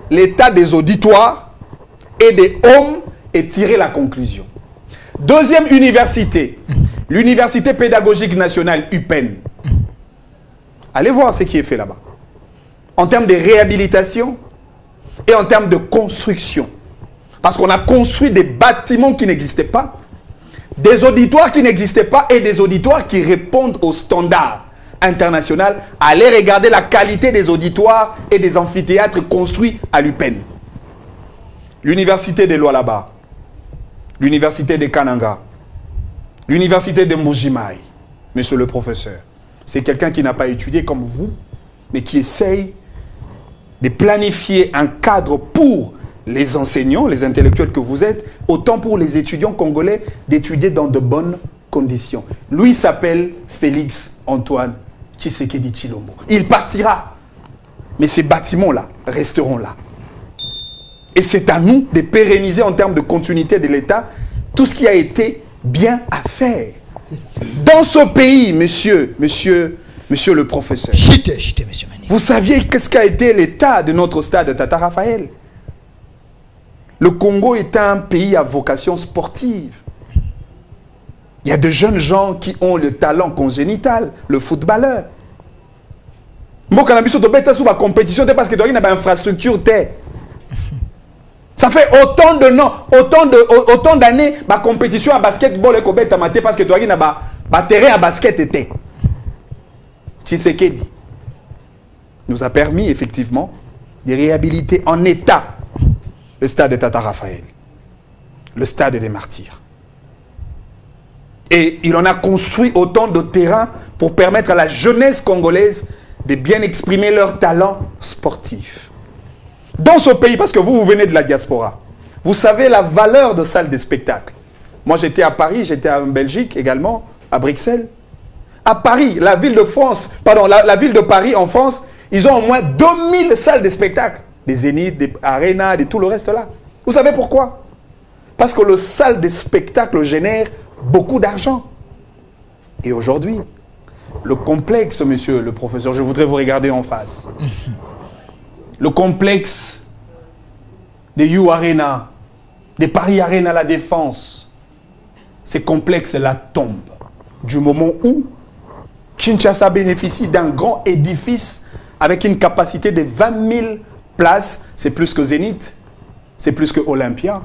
l'état des auditoires et des homes et tirer la conclusion. Deuxième université, l'université pédagogique nationale UPEN. Allez voir ce qui est fait là-bas. En termes de réhabilitation et en termes de construction. Parce qu'on a construit des bâtiments qui n'existaient pas, des auditoires qui n'existaient pas et des auditoires qui répondent aux standards internationaux. Allez regarder la qualité des auditoires et des amphithéâtres construits à l'UPEN. L'université de Lualaba, l'université de Kananga, l'université de Mbujimayi, monsieur le professeur. C'est quelqu'un qui n'a pas étudié comme vous, mais qui essaye de planifier un cadre pour les enseignants, les intellectuels que vous êtes, autant pour les étudiants congolais d'étudier dans de bonnes conditions. Lui s'appelle Félix Antoine Tshisekedi Tshilombo. Il partira, mais ces bâtiments-là resteront là. Et c'est à nous de pérenniser en termes de continuité de l'État tout ce qui a été bien à faire. Dans ce pays, monsieur le professeur, monsieur Mani, vous saviez qu'est-ce qu'a été l'état de notre stade Tata Raphaël? Le Congo est un pays à vocation sportive. Il y a de jeunes gens qui ont le talent congénital, le footballeur. Moi, quand je suis sur la compétition, c'est parce que tu as une infrastructure. Ça fait autant d'années ma compétition à basketball et kobeta maté parce que toi il a terrain à basket était. Tshisekedi nous a permis effectivement de réhabiliter en état le stade de Tata Raphaël, le stade des Martyrs. Et il en a construit autant de terrains pour permettre à la jeunesse congolaise de bien exprimer leur talent sportif. Dans ce pays, parce que vous venez de la diaspora, vous savez la valeur de salles de spectacle. Moi, j'étais à Paris, j'étais en Belgique également, à Bruxelles. À Paris, la ville de France, pardon, la ville de Paris en France, ils ont au moins 2000 salles de spectacle. Des Zénith, des Arena, de tout le reste là. Vous savez pourquoi? Parce que le salle de spectacle génère beaucoup d'argent. Et aujourd'hui, le complexe, monsieur le professeur, je voudrais vous regarder en face. Le complexe des You Arena, des Paris Arena La Défense, ces complexes-là tombent du moment où Kinshasa bénéficie d'un grand édifice avec une capacité de 20 000 places. C'est plus que Zénith, c'est plus que Olympia.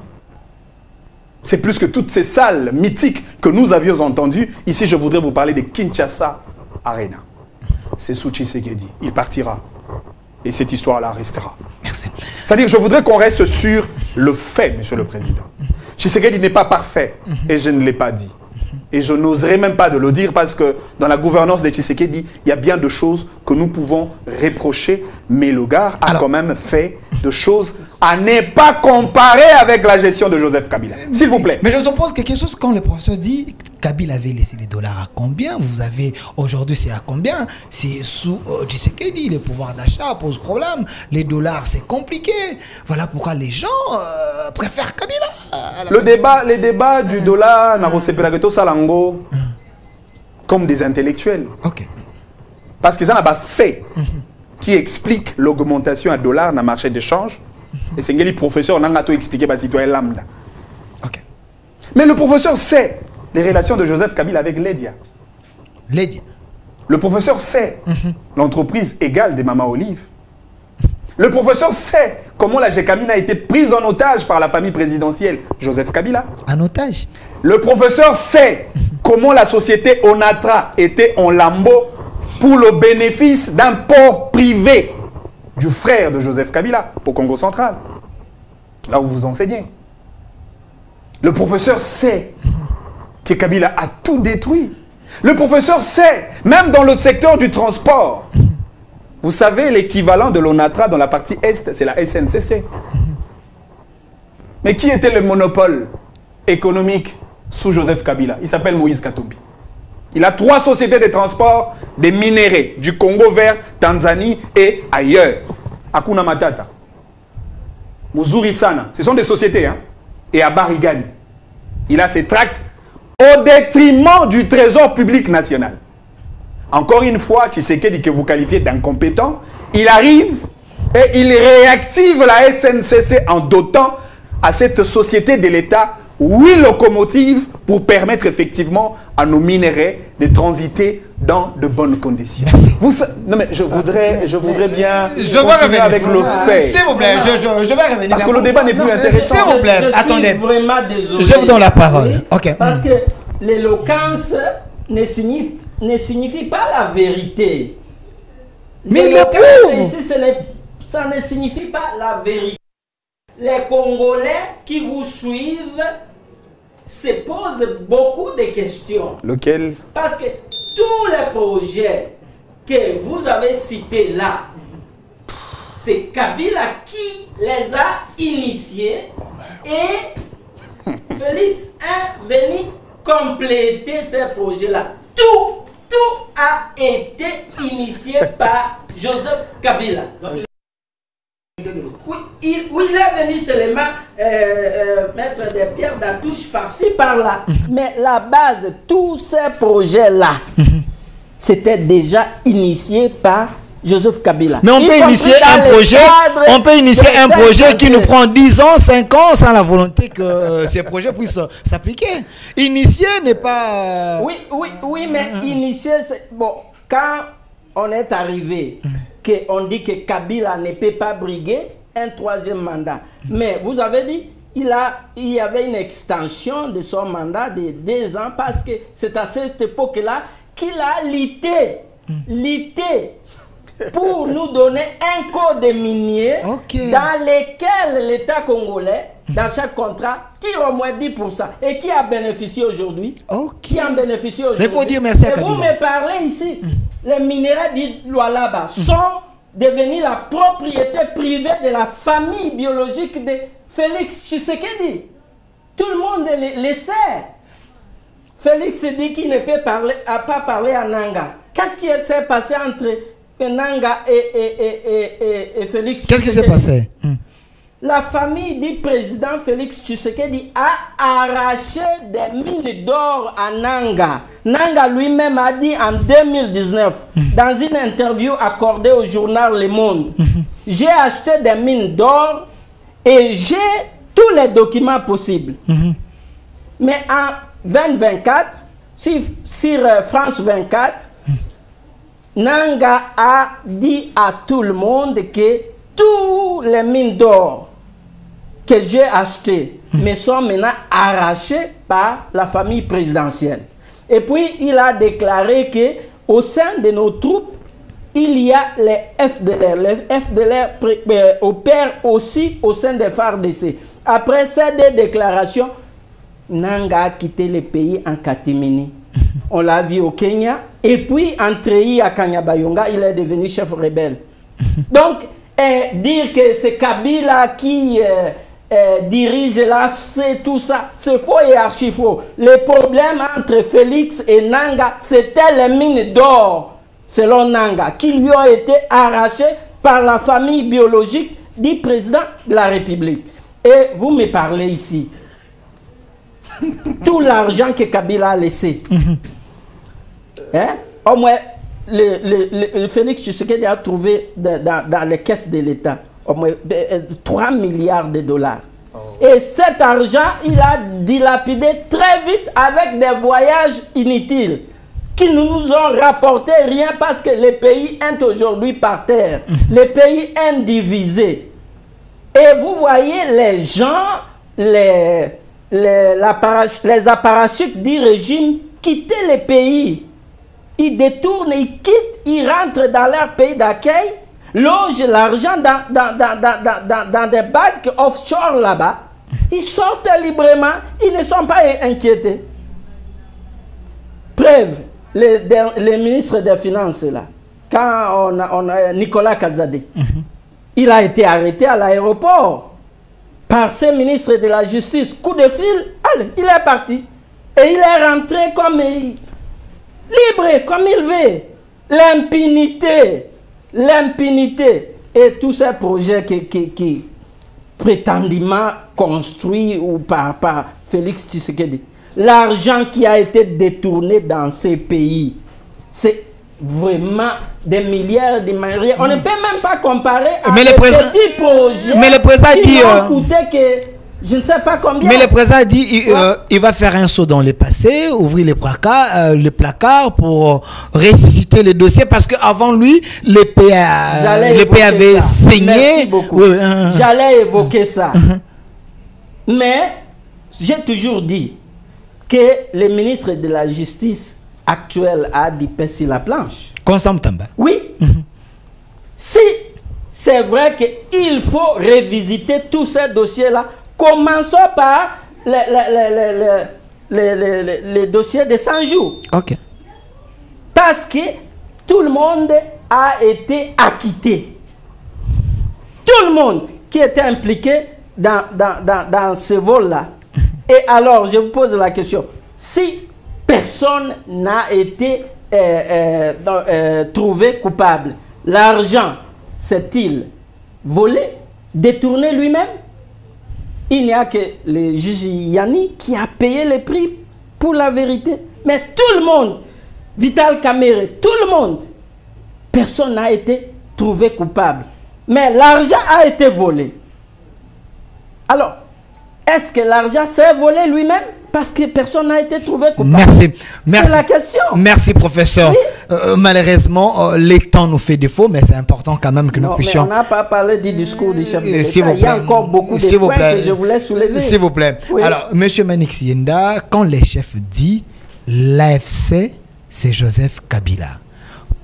C'est plus que toutes ces salles mythiques que nous avions entendues. Ici, je voudrais vous parler de Kinshasa Arena. C'est sous Tshisekedi. Il partira. Et cette histoire-là restera. Merci. C'est-à-dire, je voudrais qu'on reste sur le fait, Monsieur le Président. Tshisekedi n'est pas parfait. Et je ne l'ai pas dit. Et je n'oserais même pas de le dire parce que dans la gouvernance de Tshisekedi, il y a bien de choses que nous pouvons reprocher. Mais le gars a quand même fait de choses à ne pas comparer avec la gestion de Joseph Kabila. S'il vous plaît. Mais je suppose quelque chose quand le professeur dit Kabila avait laissé les dollars à combien? Vous avez aujourd'hui c'est à combien? C'est sous Tshisekedi, le pouvoir d'achat pose problème. Les dollars c'est compliqué. Voilà pourquoi les gens préfèrent Kabila. Les débats du dollar n'a pas Salango comme des intellectuels. Ok. Parce que ça n'a pas fait qui explique l'augmentation à dollar dans le marché d'échange. Et c'est le professeur n'a pas expliqué par citoyen lambda. Ok. Mais le professeur sait les relations de Joseph Kabila avec Ledia. Le professeur sait l'entreprise égale de Mama Olive. Le professeur sait comment la GECAMINE a été prise en otage par la famille présidentielle Joseph Kabila. En otage. Le professeur sait comment la société Onatra était en lambeaux pour le bénéfice d'un port privé du frère de Joseph Kabila au Congo central. Là où vous enseignez. Le professeur sait que Kabila a tout détruit. Le professeur sait, même dans le secteur du transport, vous savez, l'équivalent de l'ONATRA dans la partie Est, c'est la SNCC. Mais qui était le monopole économique sous Joseph Kabila? Il s'appelle Moïse Katumbi. Il a 3 sociétés de transport des minéraux du Congo vers Tanzanie et ailleurs. Hakuna Matata, Muzuri Sana, ce sont des sociétés. Hein? Et à Barigani, il a ses tracts au détriment du trésor public national. Encore une fois, Tshisekedi que vous qualifiez d'incompétent, il arrive et il réactive la SNCC en dotant à cette société de l'État 8 locomotives pour permettre effectivement à nos minéraux de transiter dans de bonnes conditions. Non mais je voudrais bien continuer avec le fait. S'il vous plaît, je vais revenir. Parce que le débat n'est plus intéressant. S'il vous plaît, attendez. Je suis vraiment désolé. Je vous donne la parole. Ok. Parce que l'éloquence ne signifie pas la vérité. Mais le pauvre. Ici, ça ne signifie pas la vérité. Les Congolais qui vous suivent se posent beaucoup de questions. Lequel? Parce que tous les projets que vous avez cités là, c'est Kabila qui les a initiés et Félix est venu compléter ces projets-là. Tout a été initié par Joseph Kabila. Oui, il est venu seulement mettre des pierres d'attouche par-ci, par-là. Mais la base, tous ces projets-là, c'était déjà initié par Joseph Kabila. Mais on peut initier un projet, qui nous prend 10 ans, 5 ans, sans la volonté que ces projets puissent s'appliquer. Initier n'est pas... Oui, mais initier, bon, quand on est arrivé, qu'on dit que Kabila ne peut pas briguer un 3e mandat. Mais vous avez dit, il y avait une extension de son mandat de 2 ans parce que c'est à cette époque-là qu'il a lutté pour nous donner un code minier dans lequel l'État congolais, dans chaque contrat, tire au moins 10%. Et qui a bénéficié aujourd'hui? Qui en bénéficie aujourd'hui? Il faut dire merci à Kabila. Et vous me parlez ici, les minéraux d'Ilualaba sont devenus la propriété privée de la famille biologique de Félix Tshisekedi. Tout le monde le sait. Félix dit qu'il ne peut pas parler à Nanga. Qu'est-ce qui s'est passé entre Nanga et Félix Tshisekedi? Qu'est-ce qui s'est passé? La famille du président Félix Tshisekedi a arraché des mines d'or à Nanga. Nanga lui-même a dit en 2019, dans une interview accordée au journal Le Monde, j'ai acheté des mines d'or et j'ai tous les documents possibles. Mais en 2024, sur France 24, Nanga a dit à tout le monde que tous les mines d'or que j'ai achetées me sont maintenant arrachées par la famille présidentielle. Et puis, il a déclaré que au sein de nos troupes, il y a les FDLR. Les FDLR opèrent aussi au sein des FARDC. Après ces deux déclarations, Nanga a quitté le pays en catimini. On l'a vu au Kenya. Et puis, en treillis à Kanyabayonga, il est devenu chef rebelle. Donc, dire que c'est Kabila qui dirige l'AFC, tout ça, c'est faux et archi faux. Le problème entre Félix et Nanga, c'était les mines d'or, selon Nanga, qui lui ont été arrachées par la famille biologique du président de la République. Et vous me parlez ici, tout l'argent que Kabila a laissé, au moins, le Félix Tshisekedi a trouvé dans les caisses de l'État au moins 3 milliards de dollars. Et cet argent, il a dilapidé très vite avec des voyages inutiles qui ne nous ont rapporté rien parce que le pays est aujourd'hui par terre. Le pays est divisé. Et vous voyez les gens, les apparatchiks du régime quitter le pays. Ils détournent, ils quittent, ils rentrent dans leur pays d'accueil, logent l'argent dans des banques offshore là-bas. Ils sortent librement, ils ne sont pas inquiétés. Preuve, le ministre des Finances là, quand on a Nicolas Kazadé, il a été arrêté à l'aéroport par ce ministre de la Justice. Coup de fil, allez, il est parti. Et il est rentré comme libre, comme il veut. L'impunité, l'impunité. Et tous ces projets qui prétendument construits ou par Félix Tshisekedi. L'argent qui a été détourné dans ces pays, c'est vraiment des milliards de milliards. On ne peut même pas comparer à des petits projets qui vont coûter que je ne sais pas combien. Mais le président dit il va faire un saut dans le passé, ouvrir les placards pour ressusciter les dossiers parce qu'avant lui, le pays avait saigné. Oui, j'allais évoquer ça. Mais j'ai toujours dit que le ministre de la Justice actuel a dit sur la planche. Constant Tamba. Oui. Si c'est vrai qu'il faut revisiter tous ces dossiers-là, commençons par les dossiers de 100 jours. Ok. Parce que tout le monde a été acquitté. Tout le monde qui était impliqué dans ce vol-là. Et alors, je vous pose la question. Si personne n'a été trouvé coupable, l'argent s'est-il volé, détourné lui-même? Il n'y a que le juge Yanni qui a payé le prix pour la vérité. Mais tout le monde, Vital Kamerhe, tout le monde, personne n'a été trouvé coupable. Mais l'argent a été volé. Alors, est-ce que l'argent s'est volé lui-même? Parce que personne n'a été trouvé coupable. Merci. C'est la question. Merci, professeur. Oui. Malheureusement, le temps nous fait défaut, mais c'est important quand même que nous puissions... Mais on n'a pas parlé du discours du chef de l'État. Il y a encore beaucoup de points que je voulais soulever. S'il vous plaît. Oui. Alors, M. Manix Yenda, quand les chefs disent l'AFC, c'est Joseph Kabila.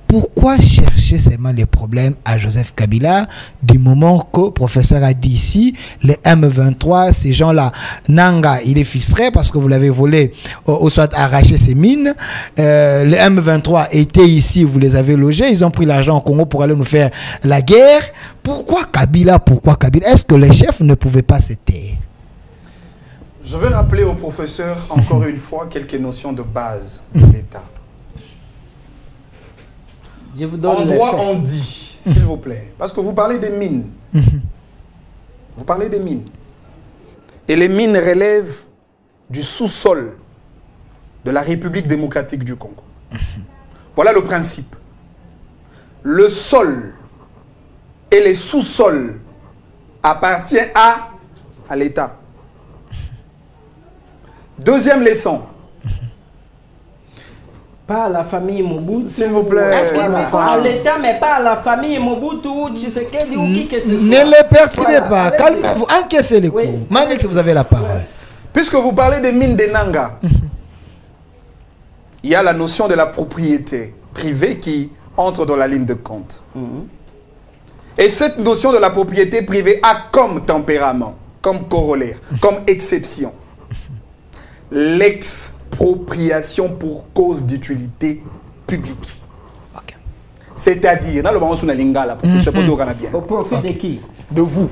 Pourquoi chercher seulement les problèmes à Joseph Kabila du moment que le professeur a dit ici, les M23, ces gens-là, Nanga, il est fistré parce que vous l'avez volé ou soit arraché ses mines. Les M23 étaient ici, vous les avez logés, ils ont pris l'argent au Congo pour aller nous faire la guerre. Pourquoi Kabila? Pourquoi Kabila? Est-ce que les chefs ne pouvaient pas se taire? Je vais rappeler au professeur encore une fois quelques notions de base de l'État. En droit, on dit, s'il vous plaît, parce que vous parlez des mines. Vous parlez des mines. Et les mines relèvent du sous-sol de la République démocratique du Congo. Voilà le principe. Le sol et les sous-sols appartiennent à l'État. Deuxième leçon. Pas à la famille Mobutu. S'il vous plaît. Est-ce qu'il Voilà. faut- À l'État, mais pas à la famille Mobutu, Tshisekedi ou qui que ce soit. Ne les perturbez Voilà, pas. allez-y. Calmez-vous. Encaissez les coups. Oui. Manix, vous avez la parole. Puisque vous parlez des mines de Nanga, il y a la notion de la propriété privée qui entre dans la ligne de compte. Et cette notion de la propriété privée a comme tempérament, comme corollaire, comme exception, l'expropriation pour cause d'utilité publique. Ok. C'est-à-dire, dans le moment où on a lingala, professeur Poto Canadien, Au profit de qui? de vous.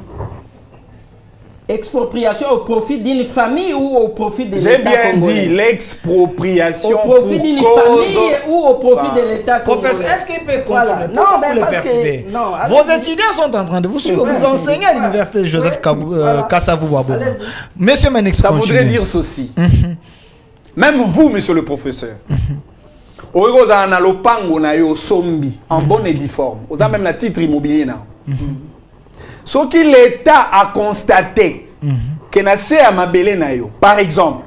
Expropriation au profit d'une famille ou au profit de J'ai l'État bien congolais? dit l'expropriation Au pour profit d'une cause... famille ou au profit de l'État congolais? Professeur, est-ce qu'il peut continuer? Voilà. Pourquoi Non, vous mais le parce perturbez? que... Non, Vos allez-y. étudiants sont en train de vous suivre. Ouais. Vous enseignez à l'université Joseph Ouais. Voilà. Kassavou Wabo. Allez-y. Monsieur Manix, Ça voudrait continue. dire ceci. Même vous, monsieur le professeur, vous avez un lopango na yo sombi, en bonne et due forme. Vous avez même le titre immobilier. Ce que l'État a constaté, que na se à mabele na yo. Par exemple,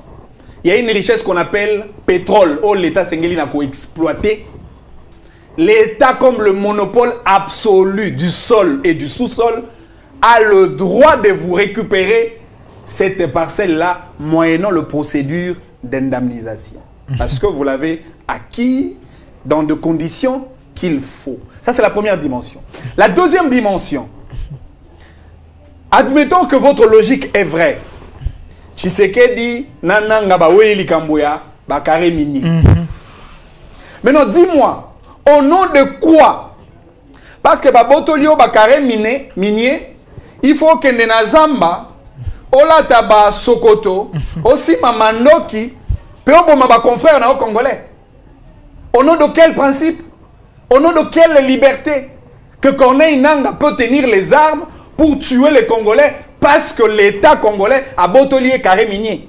il y a une richesse qu'on appelle pétrole, où l'État s'engage à exploiter. L'État, comme le monopole absolu du sol et du sous-sol, a le droit de vous récupérer cette parcelle-là, moyennant la procédure d'indemnisation. Parce que vous l'avez acquis dans des conditions qu'il faut. Ça, c'est la première dimension. La deuxième dimension, admettons que votre logique est vraie. Tshisekedi, nananga baweli likamboya, bakare minier. Maintenant, dis-moi, au nom de quoi? Parce que babotolio bakare minier, il faut que Nenazamba, Olata ba Sokoto, aussi Mamandoki, peut oboma ba confrère na Congolais. Au nom de quel principe? Au nom de quelle liberté que Corneille Nanga peut tenir les armes pour tuer les Congolais parce que l'État congolais a botolier carré minier?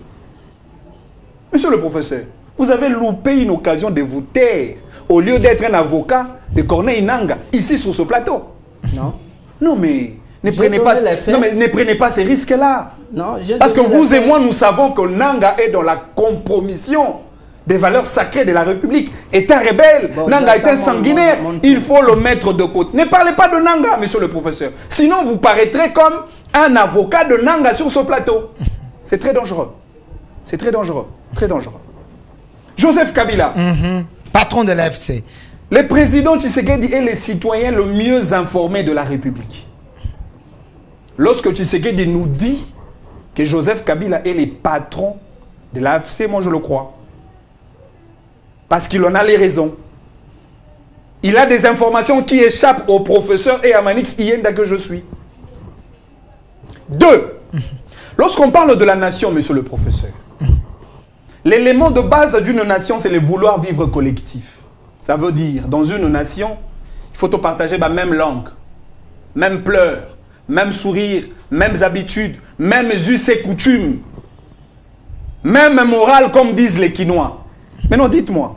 Monsieur le professeur, vous avez loupé une occasion de vous taire au lieu d'être un avocat de Corneille Nanga ici sur ce plateau. Non. Non mais ne J'ai prenez pas, donné les faits. non, mais ne prenez pas ces risques-là. Non, j'ai Parce que donné vous les et faits. moi, nous savons que Nanga est dans la compromission des valeurs sacrées de la République. Est un rebelle. Bon, Nanga est un j'attends sanguinaire. mon Il faut le mettre de côté. Ne parlez pas de Nanga, monsieur le professeur. Sinon, vous paraîtrez comme un avocat de Nanga sur ce plateau. C'est très dangereux. C'est très dangereux. Très dangereux. Joseph Kabila. Patron de l'AFC. Le président Tshisekedi est le citoyen le mieux informé de la République. Lorsque Tshisekedi nous dit que Joseph Kabila est le patron de l'AFC, moi je le crois. Parce qu'il en a les raisons. Il a des informations qui échappent au professeur et à Manix Iyenda que je suis. Deux, lorsqu'on parle de la nation, monsieur le professeur, l'élément de base d'une nation, c'est le vouloir vivre collectif. Ça veut dire, dans une nation, il faut te partager la même langue, même pleurs, même sourire, mêmes habitudes, mêmes us et coutumes, même morale, comme disent les Quinois. Maintenant, dites-moi,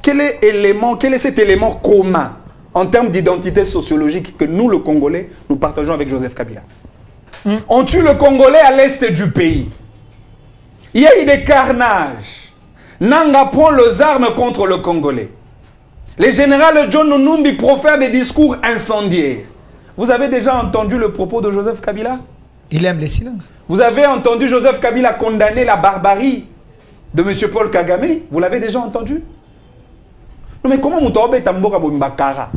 quel est cet élément commun en termes d'identité sociologique que nous, le Congolais, nous partageons avec Joseph Kabila? On tue le Congolais à l'est du pays. Il y a eu des carnages. Nanga prend les armes contre le Congolais. Le général John Numbi profère des discours incendiaires. Vous avez déjà entendu le propos de Joseph Kabila? Il aime les silences. Vous avez entendu Joseph Kabila condamner la barbarie de M. Paul Kagame? Vous l'avez déjà entendu? Non mais comment Moutaobe Tamboka Bombakara?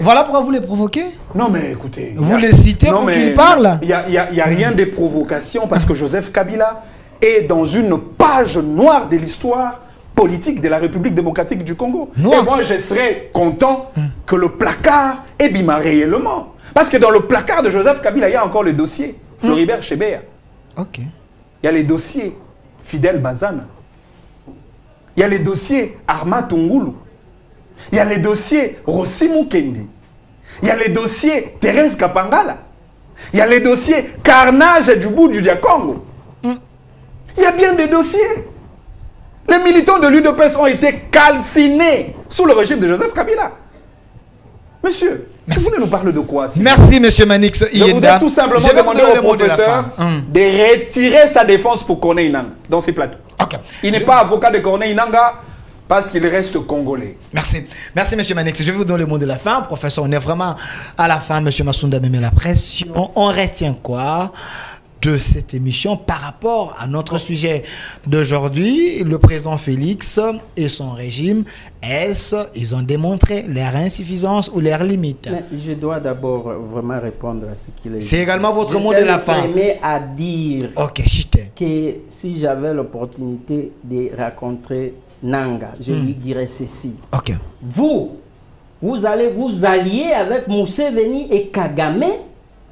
Voilà pourquoi vous les provoquez. Non mais écoutez... Vous les citez pour qu'ils parlent. Il n'y a rien de provocation parce que Joseph Kabila est dans une page noire de l'histoire politique de la République démocratique du Congo. Noir. Et moi je serais content que le placard ébima réellement. Parce que dans le placard de Joseph Kabila, il y a encore le dossier Floribert Chebeya. Ok. Il y a les dossiers Fidel Bazana. Il y a les dossiers Arma Tungulu. Il y a les dossiers Rossi Mukendi. Il y a les dossiers Thérèse Kapangala. Il y a les dossiers Carnage du bout du Diakongo. Il y a bien des dossiers. Les militants de l'UDPS ont été calcinés sous le régime de Joseph Kabila. Monsieur, vous voulez nous parler de quoi? Merci, monsieur Manix Je voudrais Iyenda. tout simplement Je vais vous demander donner au le mot de la professeur fin. de retirer sa défense pour Corneille Nanga dans ses plateaux. Ok. Il n'est pas avocat de Corneille Nangaa parce qu'il reste congolais. Merci. Merci, monsieur Manix. Je vais vous donner le mot de la fin. Professeur, on est vraiment à la fin. Monsieur Massounda me met la pression. On retient quoi de cette émission par rapport à notre sujet d'aujourd'hui? Le président Félix et son régime, ils ont démontré leur insuffisance ou leurs limites? Mais je dois d'abord vraiment répondre à ce qu'il a dit. C'est également votre mot de la fin. Je à dire que si j'avais l'opportunité de rencontrer Nanga, je lui dirais ceci. Ok. Vous allez vous allier avec Museveni et Kagame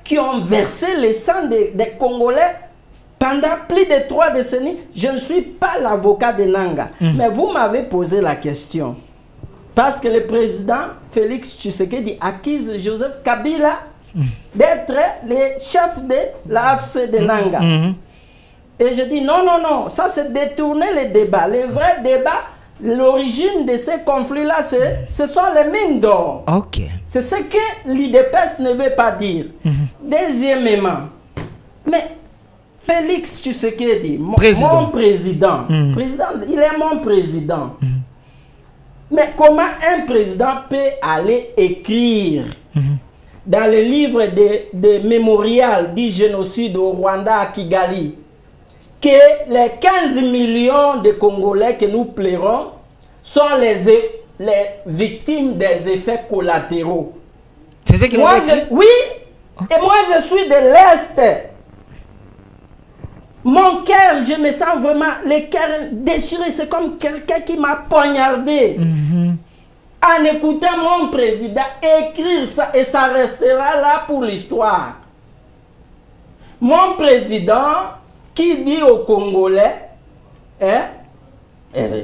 qui ont versé le sang des Congolais pendant plus de 3 décennies. Je ne suis pas l'avocat de Nanga, mais vous m'avez posé la question. Parce que le président Félix Tshisekedi accuse Joseph Kabila d'être le chef de l'AFC de Nanga. Et je dis non, non, non, ça c'est détourner le débat. Le vrai débat, l'origine de ces conflits-là, ce sont les mines d'or. Ok. C'est ce que l'IDPS ne veut pas dire. Deuxièmement, mais Félix Tshisekedi, mon président, il est mon président. Mais comment un président peut aller écrire dans le livre de mémorial du génocide au Rwanda à Kigali que les 15 millions de Congolais que nous pleurons sont les victimes des effets collatéraux? C'est ce qu'il a écrit? Oui, okay. Et moi je suis de l'Est. Mon cœur, je me sens vraiment, le cœur déchiré, c'est comme quelqu'un qui m'a poignardé. En écoutant mon président écrire ça, et ça restera là pour l'histoire. Mon président qui dit aux Congolais, hein,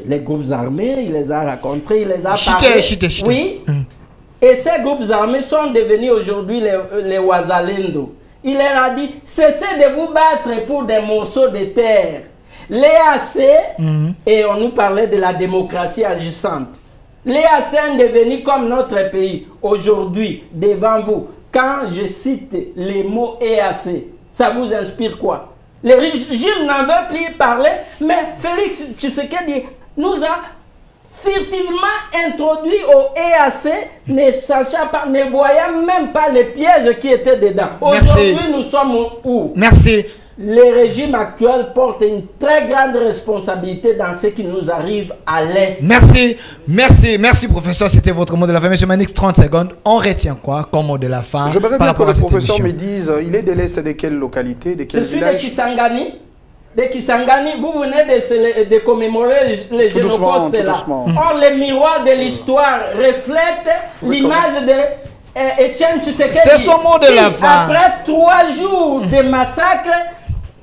les groupes armés, il les a rencontrés, il les a parlé. Oui. Et ces groupes armés sont devenus aujourd'hui les Wazalendo. Il leur a dit, cessez de vous battre pour des morceaux de terre. L'EAC, et on nous parlait de la démocratie agissante. L'EAC est devenu comme notre pays. Aujourd'hui, devant vous, quand je cite les mots EAC, ça vous inspire quoi? Le régime n'en veut plus parler, mais Félix Tshisekedi nous a furtivement introduit au EAC, ne sachant pas, ne voyant même pas les pièges qui étaient dedans. Aujourd'hui, nous sommes où? Merci. Le régime actuel porte une très grande responsabilité dans ce qui nous arrive à l'Est. Merci, merci, merci professeur, c'était votre mot de la fin. Monsieur Manix, 30 secondes, on retient quoi comme mot de la fin? Je voudrais bien que le professeur me dise, il est de l'Est de quelle localité, de quel village? Je suis de Kisangani. De Kisangani, vous venez de commémorer les génopostes là. Or, le miroir de l'histoire reflète l'image de Etienne Tshisekedi. C'est son mot de la fin. Après 3 jours de massacre,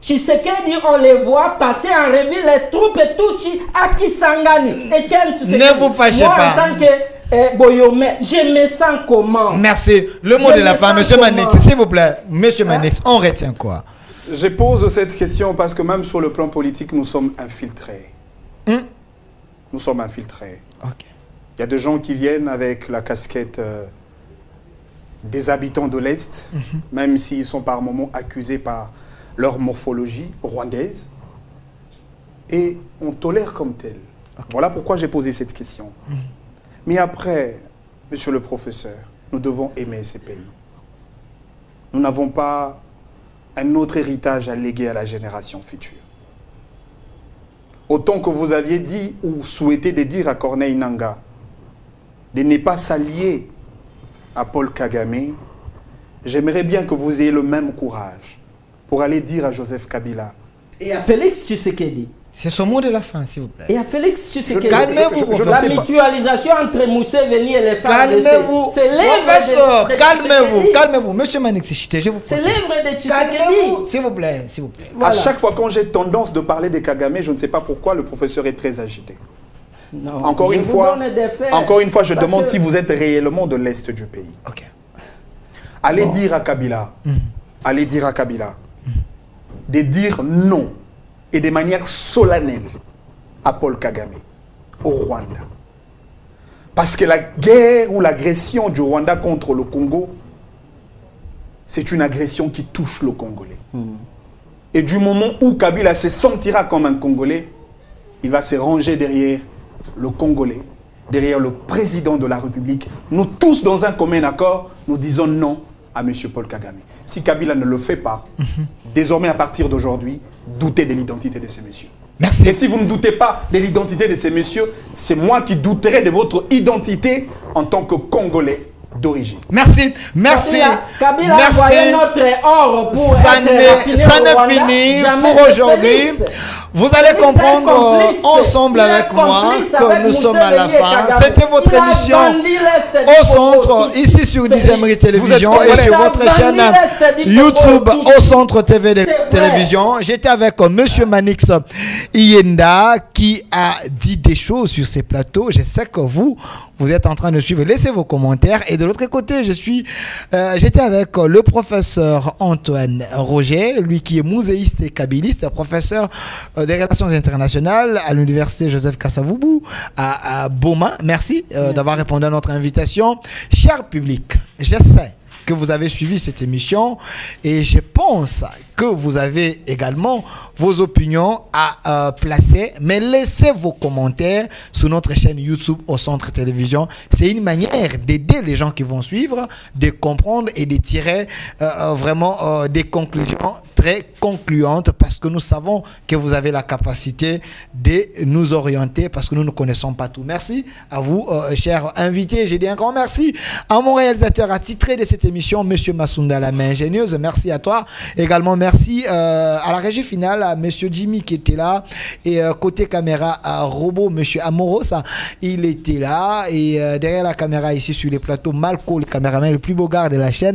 Tshisekedi, on les voit passer en revue les troupes Tutsi à Kisangani. Etienne Tshisekedi. Ne vous fâchez pas. Moi, en tant que Boyomé, je me sens comment? Merci. Le mot de la fin, monsieur Manix, s'il vous plaît. Monsieur Manix, on retient quoi? Je pose cette question parce que même sur le plan politique, nous sommes infiltrés. Nous sommes infiltrés. Okay. Il y a des gens qui viennent avec la casquette des habitants de l'Est, même s'ils sont par moments accusés par leur morphologie rwandaise, et on tolère comme tel. Okay. Voilà pourquoi j'ai posé cette question. Mais après, monsieur le professeur, nous devons aimer ces pays. Nous n'avons pas un autre héritage à léguer à la génération future. Autant que vous aviez dit ou souhaité de dire à Corneille Nangaa de ne pas s'allier à Paul Kagame, j'aimerais bien que vous ayez le même courage pour aller dire à Joseph Kabila et à Félix Tshisekedi. C'est son mot de la fin, s'il vous plaît. Et à Félix Tshisekedi. Calmez-vous, la mutualisation entre Museveni et les femmes. Calmez-vous, professeur. Calmez-vous, calmez-vous. Monsieur Manix, je vous c'est l'œuvre de Tshisekedi. Calmez-vous, s'il vous plaît, s'il vous plaît. Voilà. À chaque fois quand j'ai tendance de parler de Kagame, je ne sais pas pourquoi le professeur est très agité. Non, encore une fois, je demande si vous êtes réellement de l'Est du pays. Okay. Allez dire à Kabila, allez dire à Kabila, de dire non et de manière solennelle à Paul Kagame, au Rwanda. Parce que la guerre ou l'agression du Rwanda contre le Congo, c'est une agression qui touche le Congolais. Et du moment où Kabila se sentira comme un Congolais, il va se ranger derrière le Congolais, derrière le président de la République. Nous tous, dans un commun accord, nous disons non à M. Paul Kagame. Si Kabila ne le fait pas, désormais, à partir d'aujourd'hui, doutez de l'identité de ces messieurs. Merci. Et si vous ne doutez pas de l'identité de ces messieurs, c'est moi qui douterai de votre identité en tant que Congolais d'origine. Merci, merci. Kabila merci. a envoyé notre or pour ça n'est fini pour aujourd'hui. Vous allez comprendre ensemble avec moi que nous sommes à la fin. C'était votre émission Au Centre, ici sur Dizemri Télévision et sur votre chaîne YouTube Au Centre TV de Télévision. J'étais avec Monsieur Manix Iyenda qui a dit des choses sur ces plateaux. Je sais que vous êtes en train de suivre. Laissez vos commentaires. Et de l'autre côté, j'étais avec le professeur Antoine Roger, lui qui est muséiste et kabiliste, professeur des relations internationales à l'université Joseph Kasavubu à Boma. Merci d'avoir répondu à notre invitation. Cher public, je sais que vous avez suivi cette émission et je pense que vous avez également vos opinions à placer, mais laissez vos commentaires sur notre chaîne YouTube Au Centre Télévision. C'est une manière d'aider les gens qui vont suivre, de comprendre et de tirer vraiment des conclusions très concluantes, parce que nous savons que vous avez la capacité de nous orienter, parce que nous ne connaissons pas tout. Merci à vous, chers invités. J'ai dit un grand merci à mon réalisateur attitré de cette émission, Monsieur Masunda, la main ingénieuse. Merci à toi. Également, merci à la régie finale, à Monsieur Jimmy qui était là. Et côté caméra, à Robot, Monsieur Amorosa, il était là. Et derrière la caméra, ici sur les plateaux, Malco, le caméraman le plus beau gars de la chaîne.